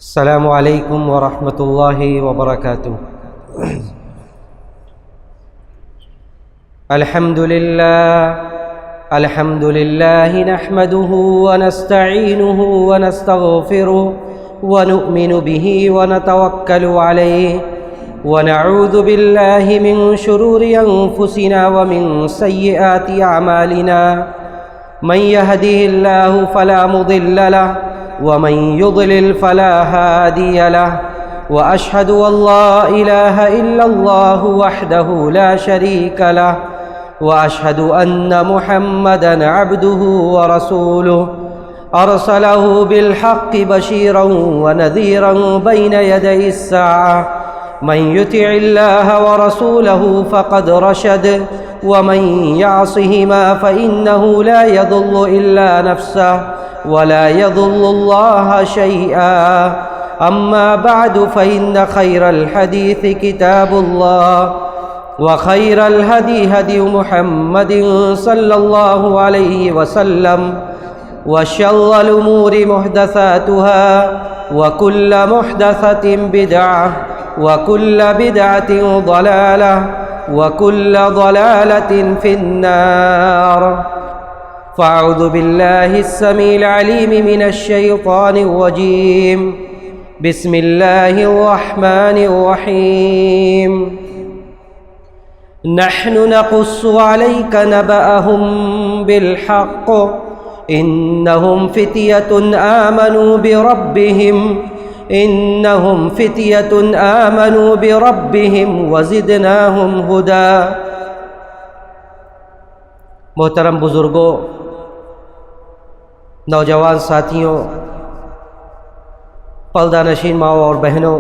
السلام علیکم ورحمۃ اللہ وبرکاتہ۔ الحمد للہ نحمده ونستعینه ونستغفره ونؤمن به ونتوکل علیہ ونعوذ باللہ من شرور انفسنا ومن سیئات اعمالنا من يهده الله فلا مضل له ومن يضلل فلا هادي له وأشهد أن لا إله إلا الله وحده لا شريك له وأشهد أن محمدًا عبده ورسوله أرسله بالحق بشيرا ونذيرا بين يدي الساعة من يطع الله ورسوله فقد رشد ومن يعصهما فإنه لا يضل إلا نفسه ولا يضل الله شيئا أما بعد فإن خير الحديث كتاب الله وخير الهدي هدي محمد صلى الله عليه وسلم وشر الأمور محدثاتها وكل محدثة بدعة وكل بدعة ضلالة وكل ضلالة في النار فأعوذ بالله السميع العليم من الشيطان الرجيم بسم الله الرحمن الرحيم نحن نقص عليك نبأهم بالحق إنهم فتية آمنوا بربهم وزدناهم هدى۔ محترم بزرگوں، نوجوان ساتھیوں، پردہ نشین ماؤں اور بہنوں،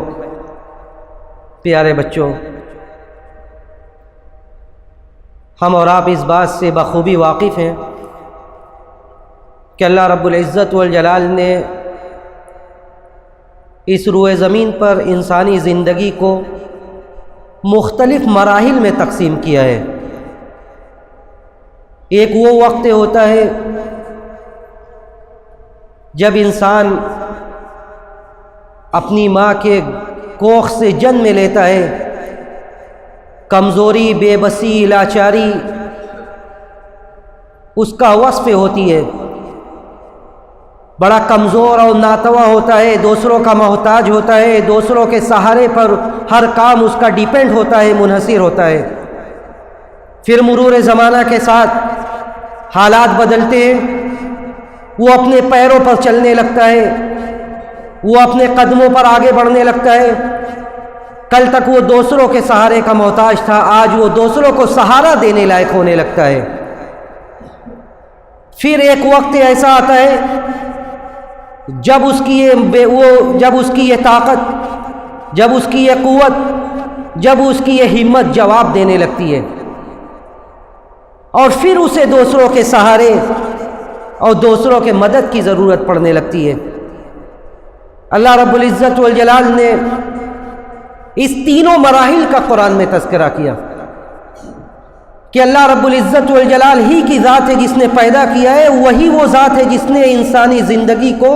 پیارے بچوں، ہم اور آپ اس بات سے بخوبی واقف ہیں کہ اللہ رب العزت والجلال نے اس روئے زمین پر انسانی زندگی کو مختلف مراحل میں تقسیم کیا ہے۔ ایک وہ وقت ہوتا ہے جب انسان اپنی ماں کے کوکھ سے جنم لیتا ہے، کمزوری، بے بسی، لاچاری اس کا وصف ہوتی ہے، بڑا کمزور اور ناتواں ہوتا ہے، دوسروں کا محتاج ہوتا ہے، دوسروں کے سہارے پر ہر کام اس کا ڈیپینڈ ہوتا ہے، منحصر ہوتا ہے۔ پھر مرور زمانہ کے ساتھ حالات بدلتے ہیں، وہ اپنے پیروں پر چلنے لگتا ہے، وہ اپنے قدموں پر آگے بڑھنے لگتا ہے۔ کل تک وہ دوسروں کے سہارے کا محتاج تھا، آج وہ دوسروں کو سہارا دینے لائق ہونے لگتا ہے۔ پھر ایک وقت ایسا آتا ہے جب اس کی یہ طاقت، جب اس کی یہ قوت، جب اس کی یہ ہمت جواب دینے لگتی ہے، اور پھر اسے دوسروں کے سہارے اور دوسروں کے مدد کی ضرورت پڑنے لگتی ہے۔ اللہ رب العزت والجلال نے اس تینوں مراحل کا قرآن میں تذکرہ کیا کہ اللہ رب العزت والجلال ہی کی ذات ہے جس نے پیدا کیا ہے، وہی وہ ذات ہے جس نے انسانی زندگی کو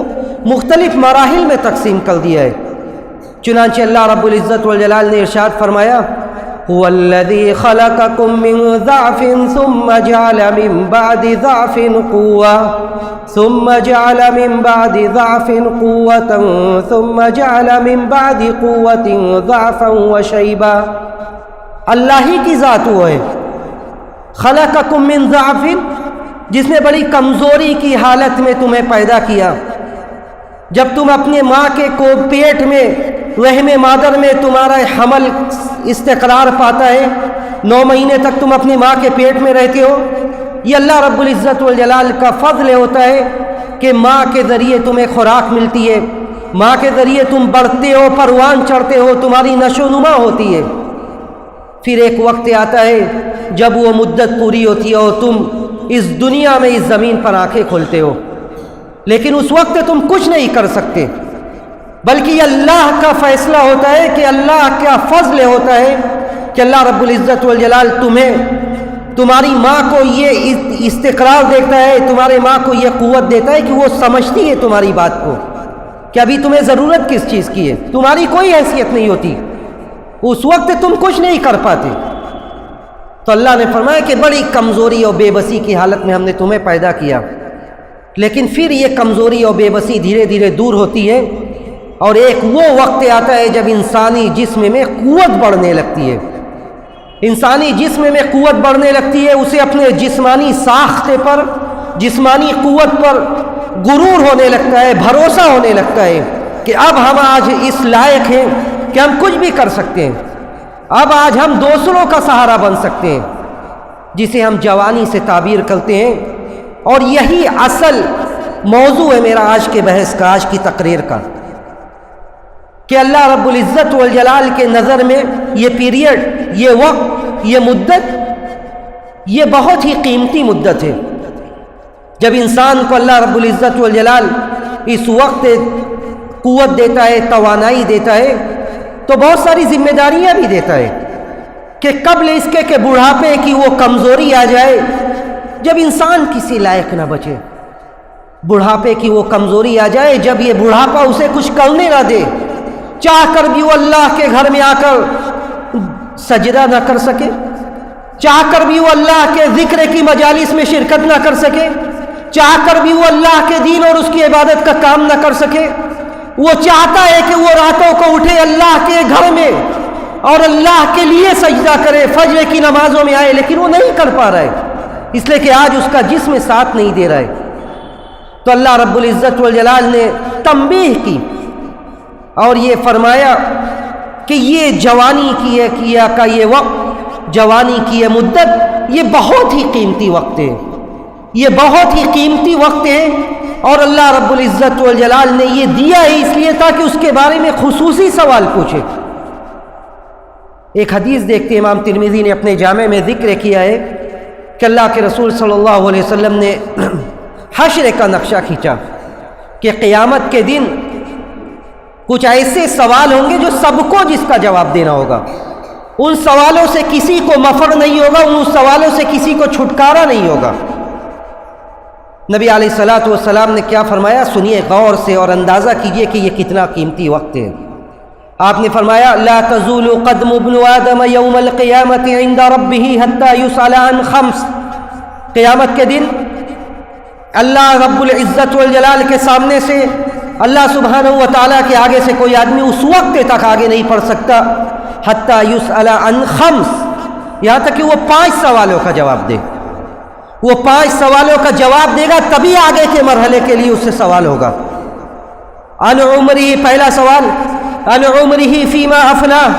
مختلف مراحل میں تقسیم کر دیا ہے۔ چنانچہ اللہ رب العزت والجلال نے ارشاد فرمایا، هو الذي خلقكم من ضعف ثم جعل من بعد ضعف قوة ثم جعل من بعد ضعف قوة ثم جعل من بعد قوة ضعفا وشيبا۔ اللہ ہی کی ذات وہ ہے، خلقکم من ضعف، جس نے بڑی کمزوری کی حالت میں تمہیں پیدا کیا۔ جب تم اپنے ماں کے پیٹ میں، رحم مادر میں تمہارا حمل استقرار پاتا ہے، 9 مہینے تک تم اپنی ماں کے پیٹ میں رہتے ہو، یہ اللہ رب العزت والجلال کا فضل ہوتا ہے کہ ماں کے ذریعے تمہیں خوراک ملتی ہے، ماں کے ذریعے تم بڑھتے ہو، پروان چڑھتے ہو، تمہاری نشو و نما ہوتی ہے۔ پھر ایک وقت آتا ہے جب وہ مدت پوری ہوتی ہے اور تم اس دنیا میں اس زمین پر آنکھیں کھولتے ہو، لیکن اس وقت تم کچھ نہیں کر سکتے، بلکہ یہ اللہ کا فیصلہ ہوتا ہے کہ اللہ کا فضل ہوتا ہے کہ اللہ رب العزت والجلال تمہیں تمہاری ماں کو یہ استقرار دیتا ہے، تمہارے ماں کو یہ قوت دیتا ہے کہ وہ سمجھتی ہے تمہاری بات کو، کہ ابھی تمہیں ضرورت کس چیز کی ہے، تمہاری کوئی حیثیت نہیں ہوتی، اس وقت تم کچھ نہیں کر پاتے۔ تو اللہ نے فرمایا کہ بڑی کمزوری اور بے بسی کی حالت میں ہم نے تمہیں پیدا کیا، لیکن پھر یہ کمزوری اور بے بسی دھیرے دھیرے دور ہوتی ہے، اور ایک وہ وقت آتا ہے جب انسانی جسم میں قوت بڑھنے لگتی ہے۔ انسانی جسم میں قوت بڑھنے لگتی ہے، اسے اپنے جسمانی ساختے پر، جسمانی قوت پر غرور ہونے لگتا ہے، بھروسہ ہونے لگتا ہے کہ اب ہم آج اس لائق ہیں کہ ہم کچھ بھی کر سکتے ہیں، اب آج ہم دوسروں کا سہارا بن سکتے ہیں، جسے ہم جوانی سے تعبیر کرتے ہیں۔ اور یہی اصل موضوع ہے میرا آج کے بحث کا، آج کی تقریر کا، کہ اللہ رب العزت والجلال کے نظر میں یہ پیریڈ، یہ وقت، یہ مدت، یہ بہت ہی قیمتی مدت ہے۔ جب انسان کو اللہ رب العزت والجلال اس وقت قوت دیتا ہے، توانائی دیتا ہے، تو بہت ساری ذمہ داریاں بھی دیتا ہے کہ قبل اس کے کہ بڑھاپے کی وہ کمزوری آ جائے، جب انسان کسی لائق نہ بچے، بڑھاپے کی وہ کمزوری آ جائے جب یہ بڑھاپا اسے کچھ کرنے نہ دے، چاہ کر بھی وہ اللہ کے گھر میں آ کر سجدہ نہ کر سکے، چاہ کر بھی وہ اللہ کے ذکر کی مجالس میں شرکت نہ کر سکے، چاہ کر بھی وہ اللہ کے دین اور اس کی عبادت کا کام نہ کر سکے۔ وہ چاہتا ہے کہ وہ راتوں کو اٹھے اللہ کے گھر میں اور اللہ کے لیے سجدہ کرے، فجر کی نمازوں میں آئے، لیکن وہ نہیں کر پا رہا ہے، اس لیے کہ آج اس کا جسم ساتھ نہیں دے رہا ہے۔ تو اللہ رب العزت والجلال نے تنبیہ کی اور یہ فرمایا کہ یہ جوانی کا یہ وقت، جوانی کی یہ مدت، یہ بہت ہی قیمتی وقت ہے، یہ بہت ہی قیمتی وقت ہے، اور اللہ رب العزت والجلال نے یہ دیا ہے اس لیے تاکہ اس کے بارے میں خصوصی سوال پوچھے۔ ایک حدیث دیکھتے امام ترمذی نے اپنے جامع میں ذکر کیا ہے کہ اللہ کے رسول صلی اللہ علیہ وسلم نے حشر کا نقشہ کھینچا کہ قیامت کے دن کچھ ایسے سوال ہوں گے جو سب کو جس کا جواب دینا ہوگا، ان سوالوں سے کسی کو مفر نہیں ہوگا، ان سوالوں سے کسی کو چھٹکارا نہیں ہوگا۔ نبی علیہ الصلوۃ والسلام نے کیا فرمایا، سنیے غور سے اور اندازہ کیجئے کہ یہ کتنا قیمتی وقت ہے۔ آپ نے فرمایا لا تزول قدم ابن آدم یوم القیامت عند ربہ حتی یسأل عن خمس، قیامت کے دن اللہ رب العزت والجلال کے سامنے سے، اللہ سبحانہ و تعالیٰ کے آگے سے کوئی آدمی اس وقت تک آگے نہیں پڑھ سکتا حتی یسأل عن خمس، یہاں تک کہ وہ 5 سوالوں کا جواب دے، وہ 5 سوالوں کا جواب دے گا تبھی آگے کے مرحلے کے لیے اس سے سوال ہوگا۔ عن عمرہ، پہلا سوال عن عمرہ فیما افناہ،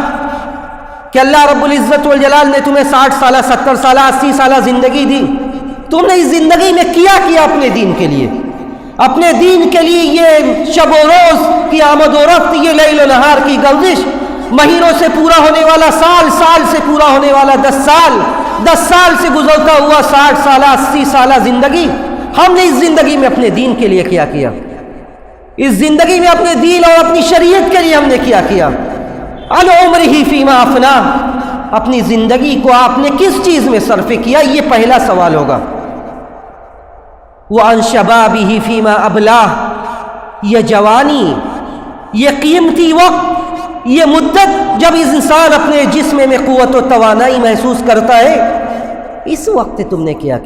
کہ اللہ رب العزت والجلال نے تمہیں 60 سالہ، 70 سالہ، 80 سالہ زندگی دی، تم نے اس زندگی میں کیا اپنے دین کے لیے، اپنے دین کے لیے یہ شب و روز کی آمد و رفت، یہ لیل و نہار کی گردش، مہینوں سے پورا ہونے والا سال، سال سے پورا ہونے والا 10 سال، 10 سال سے گزرتا ہوا 60 سالہ، 80 سالہ زندگی، ہم نے اس زندگی میں اپنے دین کے لیے کیا، اس زندگی میں اپنے دین اور اپنی شریعت کے لیے ہم نے کیا۔ عن عمرہ فیما افناہ، اپنی زندگی کو آپ نے کس چیز میں صرف کیا، یہ پہلا سوال ہوگا۔ وعن شبابہ فیما ابلاہ، یہ جوانی، یہ قیمتی وقت، یہ مدت جب اس انسان اپنے جسم میں قوت و توانائی محسوس کرتا ہے، اس وقت تم نے کیا،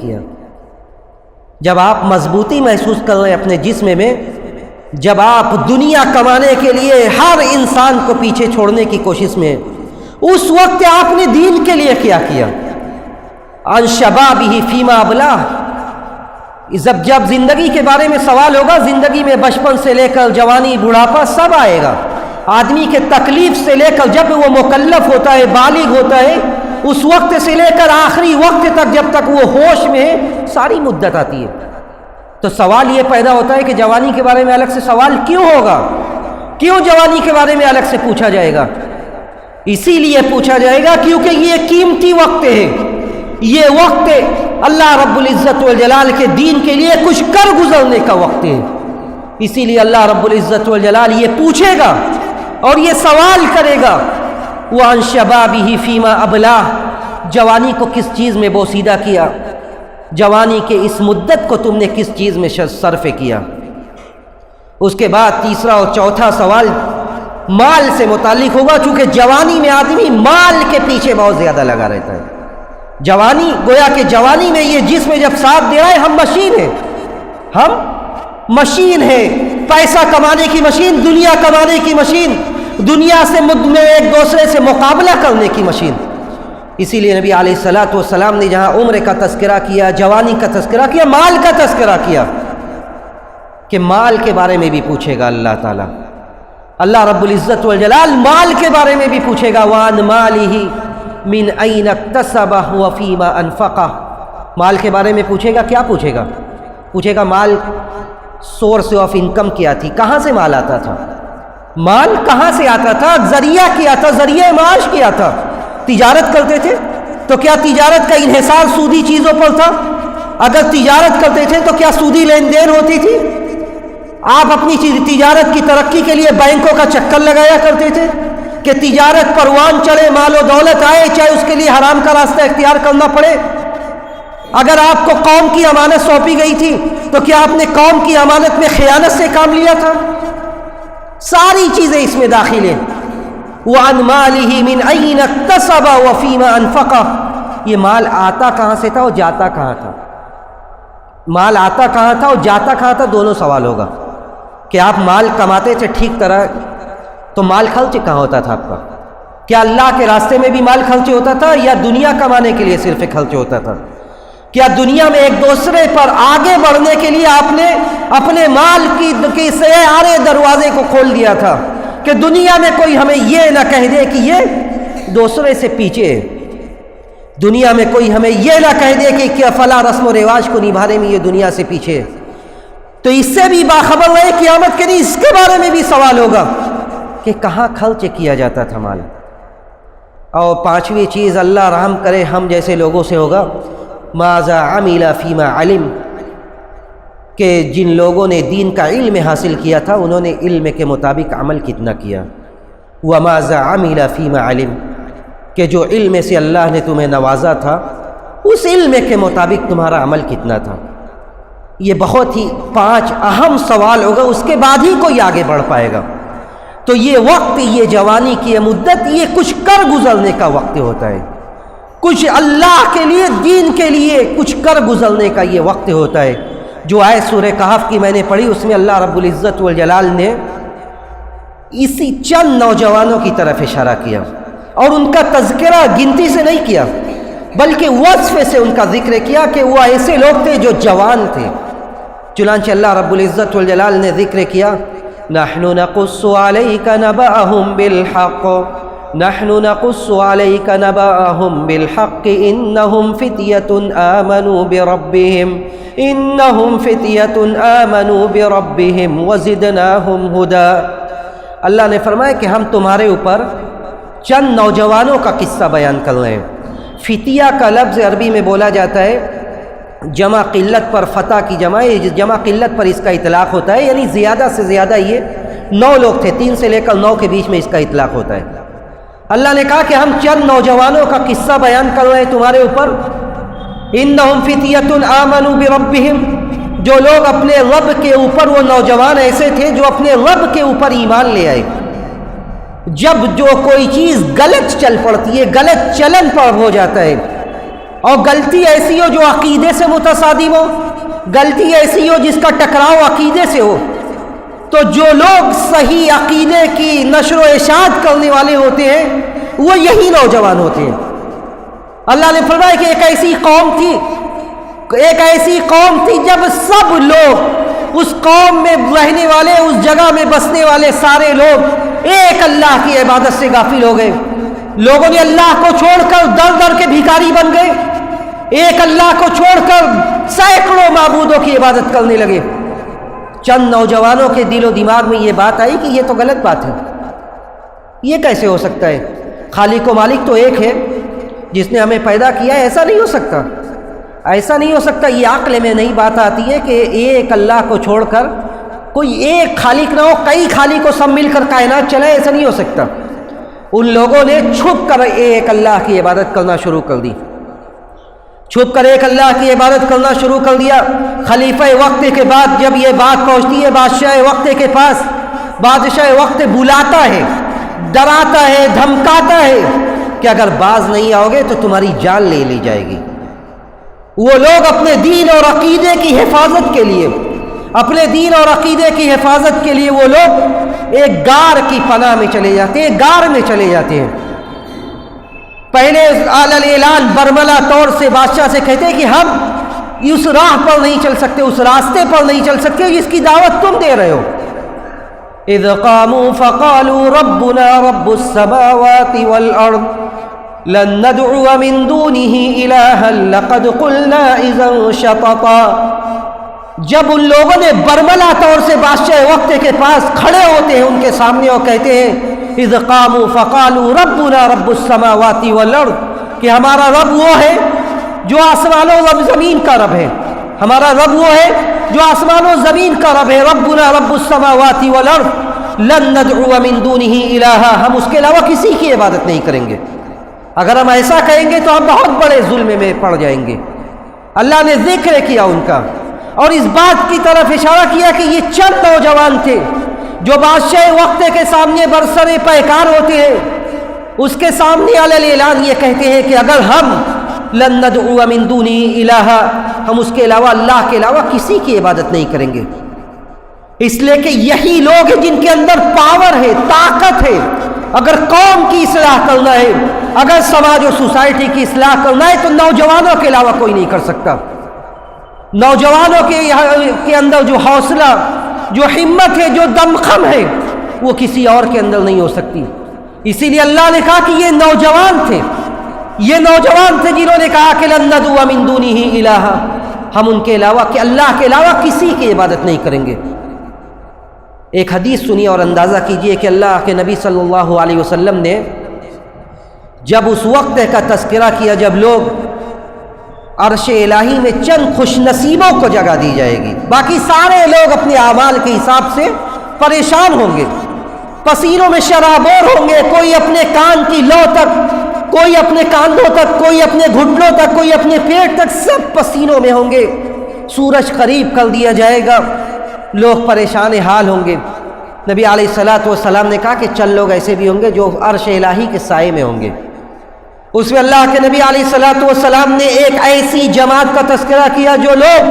جب آپ مضبوطی محسوس کر رہے ہیں اپنے جسم میں، جب آپ دنیا کمانے کے لیے ہر انسان کو پیچھے چھوڑنے کی کوشش میں، اس وقت آپ نے دین کے لیے کیا۔ عن شبابہ فیما ابلاہ، جب زندگی کے بارے میں سوال ہوگا، زندگی میں بچپن سے لے کر جوانی، بڑھاپا سب آئے گا، آدمی کے تکلیف سے لے کر جب وہ مکلف ہوتا ہے، بالغ ہوتا ہے، اس وقت سے لے کر آخری وقت تک جب تک وہ ہوش میں ہے، ساری مدت آتی ہے۔ تو سوال یہ پیدا ہوتا ہے کہ جوانی کے بارے میں الگ سے سوال کیوں ہوگا، کیوں جوانی کے بارے میں الگ سے پوچھا جائے گا؟ اسی لیے پوچھا جائے گا کیونکہ یہ قیمتی وقت ہے، یہ وقت اللہ رب العزت والجلال کے دین کے لیے کچھ کر گزرنے کا وقت ہے۔ اسی لیے اللہ رب العزت والجلال یہ پوچھے گا اور یہ سوال کرے گا، وعن شبابہ فیما ابلاہ، جوانی کو کس چیز میں بوسیدہ کیا، جوانی کے اس مدت کو تم نے کس چیز میں صرف کیا۔ اس کے بعد تیسرا اور چوتھا سوال مال سے متعلق ہوگا، چونکہ جوانی میں آدمی مال کے پیچھے بہت زیادہ لگا رہتا ہے۔ جوانی، گویا کہ جوانی میں یہ جسم جب ساتھ دے رہا ہے، ہم مشین ہیں، ہم مشین ہے، پیسہ کمانے کی مشین، دنیا کمانے کی مشین، دنیا سے میں ایک دوسرے سے مقابلہ کرنے کی مشین۔ اسی لیے نبی علیہ الصلوۃ والسلام نے جہاں عمر کا تذکرہ کیا، جوانی کا تذکرہ کیا، مال کا تذکرہ کیا کہ مال کے بارے میں بھی پوچھے گا اللہ تعالیٰ۔ اللہ رب العزت والجلال مال کے بارے میں بھی پوچھے گا، وَعَنْ مَالِهِ مِنْ أَيْنَ اكْتَسَبَهُ وَفِيمَا أَنْفَقَهُ۔ مال کے بارے میں پوچھے گا، کیا پوچھے گا؟ پوچھے گا مال سورس آف انکم کیا تھی، کہاں سے مال آتا تھا، مال کہاں سے آتا تھا، ذریعہ کیا تھا، ذریعہ معاش کیا تھا۔ تجارت کرتے تھے تو کیا تجارت کا انحصار سودی چیزوں پر تھا؟ اگر تجارت کرتے تھے تو کیا سودی لین دین ہوتی تھی؟ آپ اپنی تجارت کی ترقی کے لیے بینکوں کا چکر لگایا کرتے تھے کہ تجارت پروان چڑھے، مال و دولت آئے، چاہے اس کے لیے حرام کا راستہ اختیار کرنا پڑے۔ اگر آپ کو قوم کی امانت سونپی گئی تھی تو کیا آپ نے قوم کی امانت میں خیانت سے کام لیا تھا؟ ساری چیزیں اس میں داخل ہیں۔ وَعَنْ مَالِهِ مِنْ أَيْنَ اكْتَسَبَ وَفِيمَا أَنْفَقَهُ۔ یہ مال آتا کہاں سے تھا اور جاتا کہاں تھا؟ مال آتا کہاں تھا اور جاتا کہاں تھا؟ دونوں سوال ہوگا کہ آپ مال کماتے تھے ٹھیک طرح، تو مال خرچ کہاں ہوتا تھا آپ کا؟ کیا اللہ کے راستے میں بھی مال خرچ ہوتا تھا یا دنیا کمانے کے لیے صرف خرچ ہوتا تھا؟ کیا دنیا میں ایک دوسرے پر آگے بڑھنے کے لیے آپ نے اپنے مال کی سارے دروازے کو کھول دیا تھا کہ دنیا میں کوئی ہمیں یہ نہ کہہ دے کہ یہ دوسرے سے پیچھے ہے، دنیا میں کوئی ہمیں یہ نہ کہہ دے کہ کیا فلاں رسم و رواج کو نبھانے میں یہ دنیا سے پیچھے ہے؟ تو اس سے بھی باخبر رہے قیامت کے دن اس کے بارے میں بھی سوال ہوگا کہ کہاں خرچ کیا جاتا تھا مال۔ اور پانچویں چیز، اللہ رحم کرے ہم جیسے لوگوں سے ہوگا، ماذا عمل فیما علم، کہ جن لوگوں نے دین کا علم حاصل کیا تھا انہوں نے علم کے مطابق عمل کتنا کیا۔ وماذا عمل فیما علم، کہ جو علم سے اللہ نے تمہیں نوازا تھا اس علم کے مطابق تمہارا عمل کتنا تھا۔ یہ بہت ہی 5 اہم سوال ہوگا، اس کے بعد ہی کوئی آگے بڑھ پائے گا۔ تو یہ وقت، یہ جوانی کی یہ مدت، یہ کچھ کر گزرنے کا وقت ہوتا ہے، کچھ اللہ کے لیے، دین کے لیے کچھ کر گزرنے کا یہ وقت ہوتا ہے۔ جو آیت سورہ کہف کی میں نے پڑھی، اس میں اللہ رب العزت والجلال نے اسی چند نوجوانوں کی طرف اشارہ کیا اور ان کا تذکرہ گنتی سے نہیں کیا بلکہ وصف سے ان کا ذکر کیا کہ وہ ایسے لوگ تھے جو جوان تھے۔ چنانچہ اللہ رب العزت والجلال نے ذکر کیا، نحن نقص عليك نبأهم بالحق، نحن نقص عليك نبأهم بالحق انهم فتية آمنوا بربهم، انهم فتية آمنوا بربهم وزدناهم هدى۔ اللہ نے فرمایا کہ ہم تمہارے اوپر چند نوجوانوں کا قصہ بیان کر رہے ہیں۔ فتیہ کا لفظ عربی میں بولا جاتا ہے جمع قلت پر، فتح کی جمع قلت پر اس کا اطلاق ہوتا ہے، یعنی زیادہ سے زیادہ یہ 9 لوگ تھے، 3 سے لے کر 9 کے بیچ میں اس کا اطلاق ہوتا ہے۔ اللہ نے کہا کہ ہم چند نوجوانوں کا قصہ بیان کر رہے ہیں تمہارے اوپر، انہم فتیۃ آمنوا بربہم، جو لوگ اپنے رب کے اوپر، وہ نوجوان ایسے تھے جو اپنے رب کے اوپر ایمان لے آئے۔ جب جو کوئی چیز غلط چل پڑتی ہے، غلط چلن پر ہو جاتا ہے، اور غلطی ایسی ہو جو عقیدے سے متصادم ہو، غلطی ایسی ہو جس کا ٹکراؤ عقیدے سے ہو، تو جو لوگ صحیح عقیدے کی نشر و اشاعت کرنے والے ہوتے ہیں وہ یہی نوجوان ہوتے ہیں۔ اللہ نے فرمایا کہ ایک ایسی قوم تھی جب سب لوگ اس قوم میں رہنے والے، اس جگہ میں بسنے والے سارے لوگ ایک اللہ کی عبادت سے غافل ہو گئے۔ لوگوں نے اللہ کو چھوڑ کر در در کے بھکاری بن گئے، ایک اللہ کو چھوڑ کر سینکڑوں معبودوں کی عبادت کرنے لگے۔ چند نوجوانوں کے دل و دماغ میں یہ بات آئی کہ یہ تو غلط بات ہے، یہ کیسے ہو سکتا ہے؟ خالق و مالک تو ایک ہے جس نے ہمیں پیدا کیا ہے، ایسا نہیں ہو سکتا، ایسا نہیں ہو سکتا۔ یہ عقل میں نہیں بات آتی ہے کہ ایک اللہ کو چھوڑ کر کوئی ایک خالق نہ ہو، کئی خالق کو سب مل کر کائنات چلے، ایسا نہیں ہو سکتا۔ ان لوگوں نے چھپ کر ایک اللہ کی عبادت کرنا شروع کر دی۔ چھپ کر ایک اللہ کی عبادت کرنا شروع کر دیا۔ خلیفہ وقت کے بعد جب یہ بات پہنچتی ہے بادشاہ وقت کے پاس، بادشاہ وقت بلاتا ہے، ڈراتا ہے، دھمکاتا ہے کہ اگر باز نہیں آؤ گے تو تمہاری جان لے لی جائے گی۔ وہ لوگ اپنے دین اور عقیدے کی حفاظت کے لیے، اپنے دین اور عقیدے کی حفاظت کے لیے وہ لوگ ایک غار کی پناہ میں چلے جاتے ہیں، غار میں چلے جاتے ہیں۔ پہلے اعلی اعلان برملا طور سے بادشاہ سے کہتے ہیں کہ ہم اس راہ پر نہیں چل سکتے، اس راستے پر نہیں چل سکتے جس کی دعوت تم دے رہے ہو۔ اذ قاموا فقالوا ربنا رب السماوات والارض لن ندعو من دونه الها لقد قلنا اذا شططا۔ جب ان لوگوں نے برملا طور سے بادشاہ وقت کے پاس کھڑے ہوتے ہیں ان کے سامنے اور کہتے ہیں اذ قاموا فقالوا ربنا رب السماوات والارض، کہ ہمارا رب وہ ہے جو آسمانوں و زمین کا رب ہے، ہمارا رب وہ ہے جو آسمانوں و زمین کا رب ہے۔ ربنا رب السماوات والارض لن ندعو من دونه الها، ہم اس کے علاوہ کسی کی عبادت نہیں کریں گے۔ اگر ہم ایسا کہیں گے تو ہم بہت بڑے ظلم میں پڑ جائیں گے۔ اللہ نے ذکر کیا ان کا اور اس بات کی طرف اشارہ کیا کہ یہ چند نوجوان تھے جو بادشاہ وقت کے سامنے برسر پیکار ہوتے ہیں، اس کے سامنے علی اعلان یہ کہتے ہیں کہ اگر ہم لن ندعو من دونه الہا، ہم اس کے علاوہ اللہ کے علاوہ کسی کی عبادت نہیں کریں گے۔ اس لیے کہ یہی لوگ ہیں جن کے اندر پاور ہے، طاقت ہے۔ اگر قوم کی اصلاح کرنا ہے، اگر سماج اور سوسائٹی کی اصلاح کرنا ہے تو نوجوانوں کے علاوہ کوئی نہیں کر سکتا۔ نوجوانوں کے اندر جو حوصلہ، جو ہمت ہے، جو دمخم ہے، وہ کسی اور کے اندر نہیں ہو سکتی۔ اسی لیے اللہ نے کہا کہ یہ نوجوان تھے، یہ نوجوان تھے جنہوں نے کہا کہ لن ندعو من دونه الہا، ہم ان کے علاوہ کہ اللہ کے علاوہ کسی کی عبادت نہیں کریں گے۔ ایک حدیث سنیے اور اندازہ کیجئے کہ اللہ کے نبی صلی اللہ علیہ وسلم نے جب اس وقت کا تذکرہ کیا جب لوگ عرش الہی میں چند خوش نصیبوں کو جگہ دی جائے گی، باقی سارے لوگ اپنے اعمال کے حساب سے پریشان ہوں گے، پسینوں میں شرابور ہوں گے، کوئی اپنے کان کی لو تک، کوئی اپنے کاندھوں تک، کوئی اپنے گھٹنوں تک، کوئی اپنے پیٹ تک، سب پسینوں میں ہوں گے۔ سورج قریب کر دیا جائے گا، لوگ پریشان حال ہوں گے۔ نبی علیہ الصلوۃ والسلام نے کہا کہ چند لوگ ایسے بھی ہوں گے جو عرش الہی کے سائے میں ہوں گے۔ اس میں اللہ کے نبی علیہ الصلوۃ والسلام نے ایک ایسی جماعت کا تذکرہ کیا جو لوگ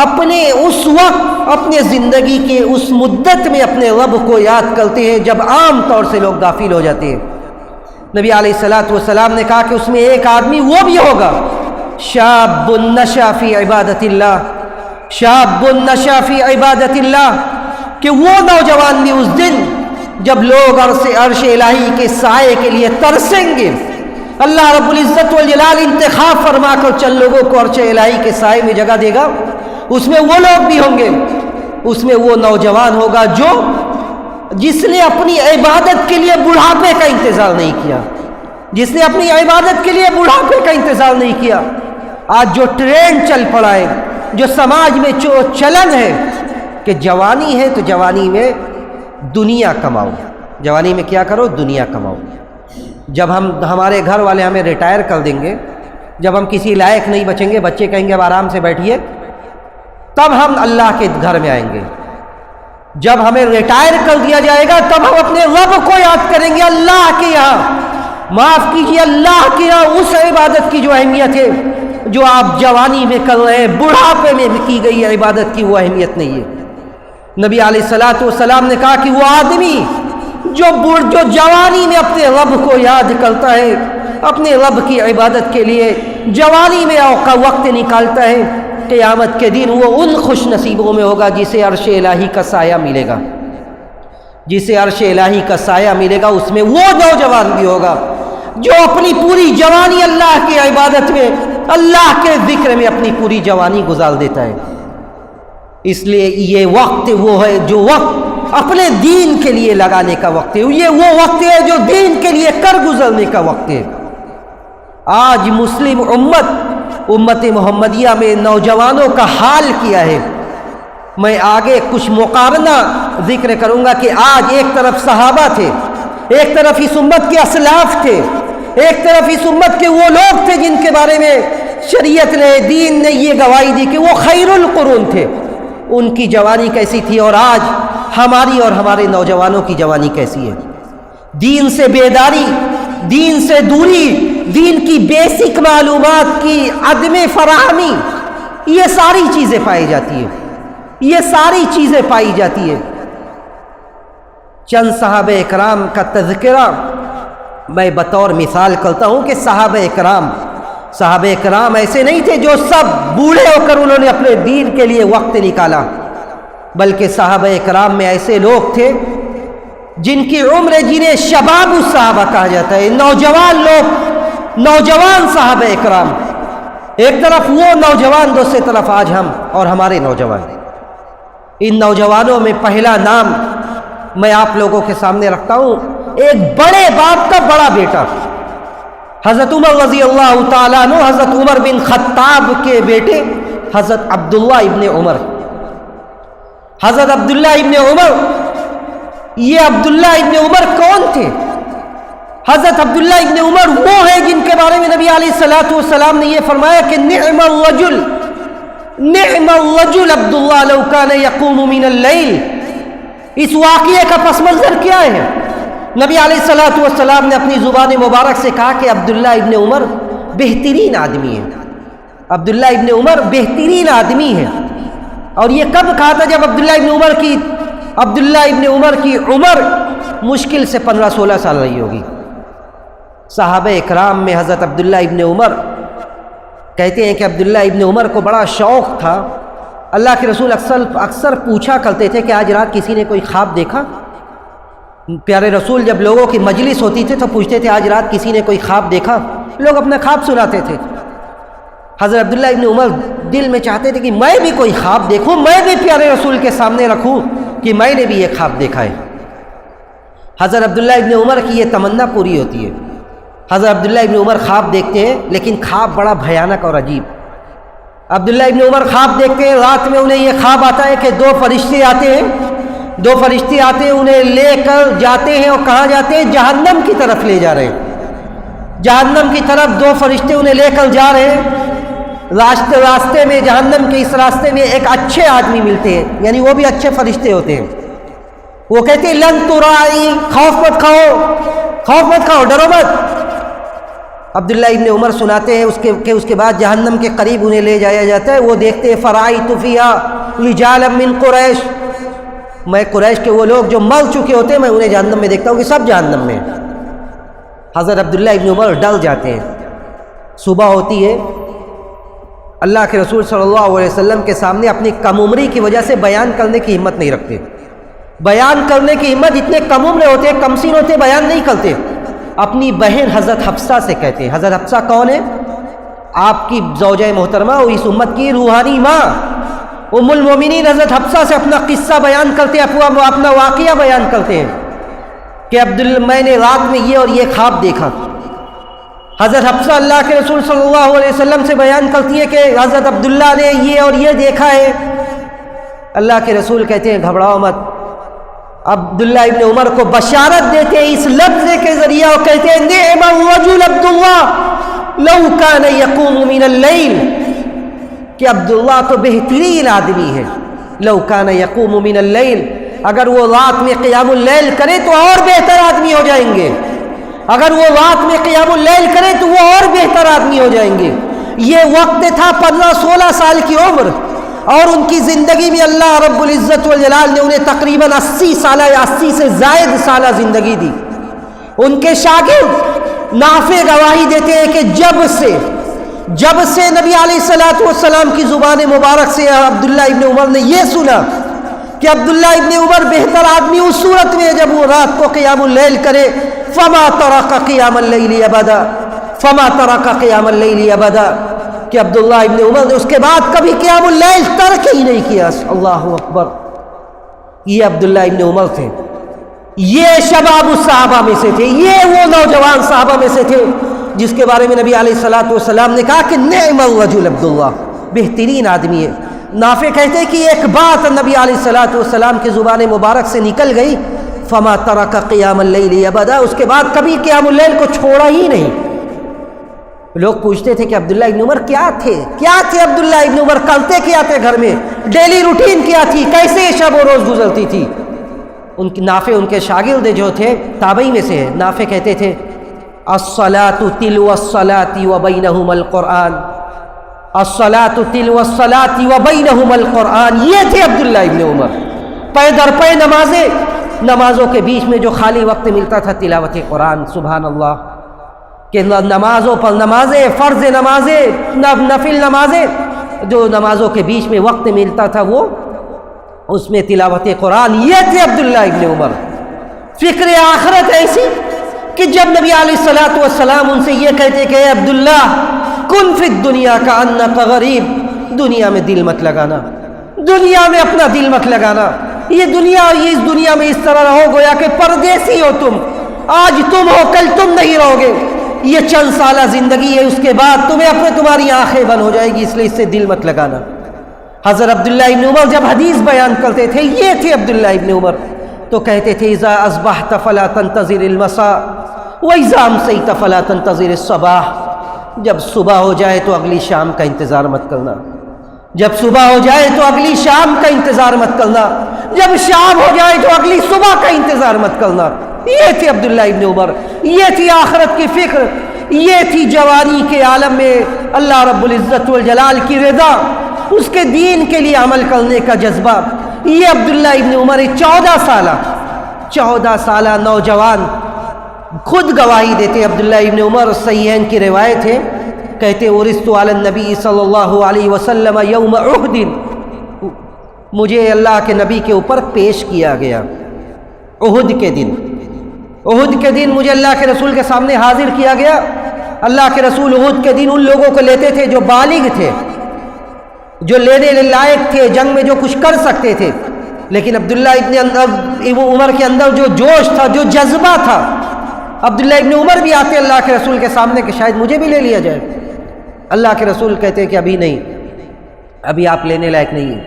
اپنے اس وقت، اپنے زندگی کے اس مدت میں اپنے رب کو یاد کرتے ہیں جب عام طور سے لوگ غافل ہو جاتے ہیں۔ نبی علیہ الصلوۃ والسلام نے کہا کہ اس میں ایک آدمی وہ بھی ہوگا شاب نشا فی عبادت اللہ، شاب نشا فی عبادت اللہ، کہ وہ نوجوان بھی اس دن جب لوگ عرش الہی کے سائے کے لیے ترسیں گے، اللہ رب العزت والجلال انتخاب فرما کر چند لوگوں کو عرش الہی کے سائے میں جگہ دے گا، اس میں وہ لوگ بھی ہوں گے، اس میں وہ نوجوان ہوگا جس نے اپنی عبادت کے لیے بڑھاپے کا انتظار نہیں کیا، جس نے اپنی عبادت کے لیے بڑھاپے کا انتظار نہیں کیا۔ آج جو ٹرینڈ چل پڑا ہے، جو سماج میں چلن ہے کہ جوانی ہے تو جوانی میں دنیا کماؤ، جوانی میں کیا کرو؟ دنیا کماؤ۔ جب ہمارے گھر والے ہمیں ریٹائر کر دیں گے، جب ہم کسی لائق نہیں بچیں گے، بچے کہیں گے اب آرام سے بیٹھیے، تب ہم اللہ کے گھر میں آئیں گے۔ جب ہمیں ریٹائر کر دیا جائے گا تب ہم اپنے رب کو یاد کریں گے، اللہ کے یہاں، معاف کیجیے، اللہ کے یہاں اس عبادت کی جو اہمیت ہے جو آپ جوانی میں کر رہے ہیں، بڑھاپے میں کی گئی عبادت کی وہ اہمیت نہیں ہے۔ نبی علیہ الصلوۃ والسلام نے کہا کہ وہ آدمی جو جوانی میں اپنے رب کو یاد کرتا ہے، اپنے رب کی عبادت کے لیے جوانی میں وقت نکالتا ہے، قیامت کے دن وہ ان خوش نصیبوں میں ہوگا جسے عرش الہی کا سایہ ملے گا، جسے عرش الہی کا سایہ ملے گا۔ اس میں وہ نوجوان بھی ہوگا جو اپنی پوری جوانی اللہ کی عبادت میں، اللہ کے ذکر میں اپنی پوری جوانی گزار دیتا ہے۔ اس لیے یہ وقت وہ ہے جو وقت اپنے دین کے لیے لگانے کا وقت ہے، یہ وہ وقت ہے جو دین کے لیے کر گزرنے کا وقت ہے۔ آج مسلم امت محمدیہ میں نوجوانوں کا حال کیا ہے، میں آگے کچھ مقارنہ ذکر کروں گا کہ آج ایک طرف صحابہ تھے، ایک طرف اس امت کے اسلاف تھے، ایک طرف اس امت کے وہ لوگ تھے جن کے بارے میں شریعت نے، دین نے یہ گواہی دی کہ وہ خیر القرون تھے، ان کی جوانی کیسی تھی، اور آج ہماری اور ہمارے نوجوانوں کی جوانی کیسی ہے؟ دین سے بیداری، دین سے دوری، دین کی بیسک معلومات کی عدم فراہمی، یہ ساری چیزیں پائی جاتی ہیں، یہ ساری چیزیں پائی جاتی ہیں۔ چند صحابہ اکرام کا تذکرہ میں بطور مثال کرتا ہوں کہ صحابہ اکرام ایسے نہیں تھے جو سب بوڑھے ہو کر انہوں نے اپنے دین کے لیے وقت نکالا، بلکہ صحابہ اکرام میں ایسے لوگ تھے جن کی عمر، جنہیں شباب الصحابہ کہا جاتا ہے، نوجوان لوگ، نوجوان صحابہ اکرام، ایک طرف وہ نوجوان، دوسری طرف آج ہم اور ہمارے نوجوان۔ ان نوجوانوں میں پہلا نام میں آپ لوگوں کے سامنے رکھتا ہوں، ایک بڑے باپ کا بڑا بیٹا، حضرت عمر رضی اللہ تعالیٰ عنہ، حضرت عمر بن خطاب کے بیٹے حضرت عبداللہ ابن عمر۔ حضرت عبداللہ ابن عمر، یہ عبداللہ ابن عمر کون تھے؟ حضرت عبداللہ ابن عمر وہ ہیں جن کے بارے میں نبی علیہ الصلوۃ والسلام نے یہ فرمایا کہ نعم الرجل عبداللہ لو کان یقوم من اللیل۔ اس واقعے کا پس منظر کیا ہے؟ نبی علیہ الصلوۃ والسلام نے اپنی زبان مبارک سے کہا کہ عبداللہ ابن عمر بہترین آدمی ہے، عبداللہ ابن عمر بہترین آدمی ہے۔ اور یہ کب کہا تھا؟ جب عبداللہ ابن عمر کی عمر مشکل سے 15-16 سال رہی ہوگی۔ صحابہ اکرام میں حضرت عبداللہ ابن عمر کہتے ہیں کہ عبداللہ ابن عمر کو بڑا شوق تھا، اللہ کے رسول اکثر پوچھا کرتے تھے کہ آج رات کسی نے کوئی خواب دیکھا؟ پیارے رسول جب لوگوں کی مجلس ہوتی تھی تو پوچھتے تھے آج رات کسی نے کوئی خواب دیکھا؟ لوگ اپنا خواب سناتے تھے۔ حضرت عبداللہ ابن عمر دل میں چاہتے تھے کہ میں بھی کوئی خواب دیکھوں، میں بھی پیارے رسول کے سامنے رکھوں کہ میں نے بھی یہ خواب دیکھا ہے۔ حضرت عبداللہ ابن عمر کی یہ تمنا پوری ہوتی ہے۔ حضرت عبداللہ ابن عمر خواب دیکھتے ہیں، لیکن خواب بڑا بھیانک اور عجیب۔ عبداللہ ابن عمر خواب دیکھتے ہیں، رات میں انہیں یہ خواب آتا ہے کہ دو فرشتے آتے ہیں، انہیں لے کر جاتے ہیں، اور کہاں جاتے ہیں؟ جہنم کی طرف لے جا رہے ہیں۔ جہنم کی طرف دو فرشتے انہیں لے کر جا رہے ہیں۔ راستے میں، جہنم کے اس راستے میں ایک اچھے آدمی ملتے ہیں، یعنی وہ بھی اچھے فرشتے ہوتے ہیں۔ وہ کہتے ہیں لن ترائی، خوف مت کھاؤ، ڈرو مت۔ عبداللہ ابن عمر سناتے ہیں اس کے بعد جہنم کے قریب انہیں لے جایا جاتا ہے۔ وہ دیکھتے ہیں فرائیت فیہا رجالا من قریش، میں قریش کے وہ لوگ جو مر چکے ہوتے ہیں میں انہیں جہنم میں دیکھتا ہوں کہ سب جہنم میں۔ حضرت عبداللہ ابن عمر ڈر جاتے ہیں۔ صبح ہوتی ہے، اللہ کے رسول صلی اللہ علیہ وسلم کے سامنے اپنی کم عمری کی وجہ سے بیان کرنے کی ہمت نہیں رکھتے۔ بیان کرنے کی ہمت، اتنے کم عمر ہوتے ہیں، کم سین ہوتے، بیان نہیں کرتے۔ اپنی بہن حضرت حفصہ سے کہتے ہیں۔ حضرت حفصہ کون ہے؟ آپ کی زوجہ محترمہ اور اس امت کی روحانی ماں ام المومنین حضرت حفصہ سے اپنا قصہ بیان کرتے ہیں، اپنا واقعہ بیان کرتے ہیں کہ میں نے رات میں یہ اور یہ خواب دیکھا۔ حضرت حفصہ اللہ کے رسول صلی اللہ علیہ وسلم سے بیان کرتی ہے کہ حضرت عبداللہ نے یہ اور یہ دیکھا ہے۔ اللہ کے رسول کہتے ہیں گھبراؤ مت۔ عبداللہ ابن عمر کو بشارت دیتے ہیں اس لفظ کے ذریعے، اور کہتے ہیں نعم الرجل عبداللہ لو کان یقوم من اللیل، کہ عبداللہ تو بہترین آدمی ہے، لو کان یقوم من اللیل، اگر وہ رات میں قیام اللیل کرے تو اور بہتر آدمی ہو جائیں گے، اگر وہ رات میں قیام اللیل کرے تو وہ اور بہتر آدمی ہو جائیں گے۔ یہ وقت تھا 15-16 سال کی عمر، اور ان کی زندگی میں اللہ رب العزت والجلال نے انہیں تقریباً 80 سالہ یا 80 سے زائد سالہ زندگی دی۔ ان کے شاگرد نافع گواہی دیتے ہیں کہ جب سے نبی علیہ الصلوۃ والسلام کی زبان مبارک سے عبداللہ ابن عمر نے یہ سنا کہ عبداللہ ابن عمر بہتر آدمی اس صورت میں جب وہ رات کو قیام اللیل کرے، فما ترک قیام اللیل ابدا، کہ عبداللہ ابن عمر نے اس کے بعد کبھی قیام اللیل ترک ہی نہیں کیا۔ اللہ اکبر۔ یہ عبداللہ ابن عمر تھے، یہ شباب الصحابہ میں سے تھے، یہ وہ نوجوان صحابہ میں سے تھے جس کے بارے میں نبی علیہ الصلوۃ والسلام نے کہا کہ نعم الرجل عبداللہ، بہترین آدمی ہے۔ نافع کہتے ہیں کہ ایک بات نبی علیہ الصلوۃ والسلام کی زبان مبارک سے نکل گئی، فما ترک قیام اللیل ابدا، اس کے بعد کبھی قیام اللیل کو چھوڑا ہی نہیں۔ لوگ پوچھتے تھے کہ عبداللہ ابن عمر کیا تھے عبداللہ ابن عمر کرتے کیا تھے گھر میں، ڈیلی روٹین کیا تھی، کیسے شب و روز گزرتی تھی؟ نافع ان کے شاگرد جو تھے تابعی میں سے ہے، نافع کہتے تھے الصلاۃ تلو الصلاۃ وبینہما القرآن، الصلاۃ تلو الصلاۃ وبینہما القرآن. یہ تھے عبداللہ ابن عمر. پے در پے نمازوں کے بیچ میں جو خالی وقت ملتا تھا تلاوت قرآن. سبحان اللہ کہ نمازوں پر نمازیں، فرض نمازیں، نفل نمازیں، جو نمازوں کے بیچ میں وقت ملتا تھا وہ اس میں تلاوت قرآن. یہ تھے عبداللہ ابن عمر. فکر آخرت ایسی کہ جب نبی علیہ الصلوۃ والسلام ان سے یہ کہتے کہ اے عبداللہ کن فی الدنیا کأنک غریب، دنیا میں دل مت لگانا، دنیا میں اپنا دل مت لگانا. یہ اس دنیا میں اس طرح رہو گویا کہ پردیسی ہو تم. آج تم ہو کل تم نہیں رہو گے. یہ چند سالہ زندگی ہے، اس کے بعد تمہاری آنکھیں بند ہو جائے گی، اس لیے اس سے دل مت لگانا. حضرت عبداللہ ابن عمر جب حدیث بیان کرتے تھے، یہ تھے عبداللہ ابن عمر، تو کہتے تھے اذا اصبحت فلا تنتظر المساء واذا امسیت فلا تنتظر الصباح. جب صبح ہو جائے تو اگلی شام کا انتظار مت کرنا، جب صبح ہو جائے تو اگلی شام کا انتظار مت کرنا، جب شام ہو جائے تو اگلی صبح کا انتظار مت کرنا. یہ تھے عبداللہ ابن عمر. یہ تھی آخرت کی فکر، یہ تھی جوانی کے عالم میں اللہ رب العزت والجلال کی رضا، اس کے دین کے لیے عمل کرنے کا جذبہ. یہ عبداللہ ابن عمر 14 سالہ نوجوان خود گواہی دیتے. عبداللہ ابن عمر صحیحین کی روایت ہے، کہتے ورثت علی النبی صلی اللہ علیہ وسلم یوم احد، مجھے اللہ کے نبی کے اوپر پیش کیا گیا احد کے دن مجھے اللہ کے رسول کے سامنے حاضر کیا گیا. اللہ کے رسول احد کے دن ان لوگوں کو لیتے تھے جو بالغ تھے، جو لینے لائق تھے، جنگ میں جو کچھ کر سکتے تھے. لیکن عبداللہ ابن عمر کے اندر جو جوش تھا، جو جذبہ تھا، عبداللہ ابن عمر بھی آتے اللہ کے رسول کے سامنے کہ شاید مجھے بھی لے لیا جائے. اللہ کے رسول کہتے کہ ابھی نہیں، ابھی آپ لینے لائق نہیں ہیں.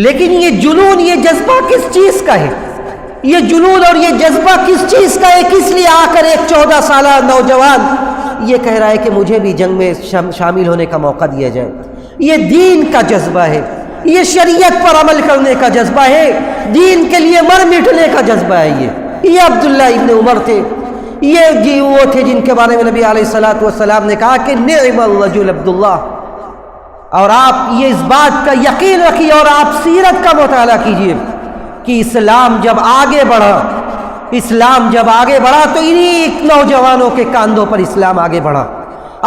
لیکن یہ جنون، یہ جذبہ کس چیز کا ہے؟ یہ جنون اور یہ جذبہ کس چیز کا ہے؟ کس لیے آ کر ایک 14 سالہ نوجوان یہ کہہ رہا ہے کہ مجھے بھی جنگ میں شامل ہونے کا موقع دیا جائے؟ یہ دین کا جذبہ ہے، یہ شریعت پر عمل کرنے کا جذبہ ہے، دین کے لیے مر مٹنے کا جذبہ ہے. یہ عبداللہ ابن عمر تھے. یہ وہ تھے جن کے بارے میں نبی علیہ الصلوۃ والسلام نے کہا کہ نعم الرجل عبداللہ. اور آپ یہ اس بات کا یقین رکھیے اور آپ سیرت کا مطالعہ کیجیے کہ اسلام جب آگے بڑھا تو انہی نوجوانوں کے کاندھوں پر اسلام آگے بڑھا.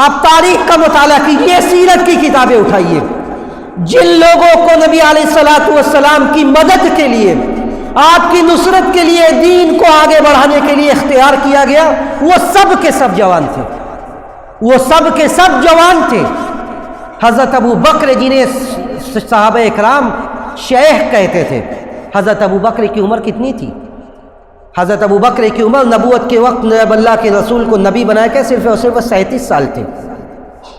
آپ تاریخ کا مطالعہ کیجیے، سیرت کی کتابیں اٹھائیے. جن لوگوں کو نبی علیہ الصلوۃ والسلام کی مدد کے لیے، آپ کی نصرت کے لیے، دین کو آگے بڑھانے کے لیے اختیار کیا گیا، وہ سب کے سب جوان تھے. حضرت ابو بکر جنہیں صحابہ اکرام شیخ کہتے تھے، حضرت ابو بکر کی عمر کتنی تھی؟ حضرت ابو بکر کی عمر نبوت کے وقت جب اللہ کے رسول کو نبی بنایا کہ صرف 37 سال تھے.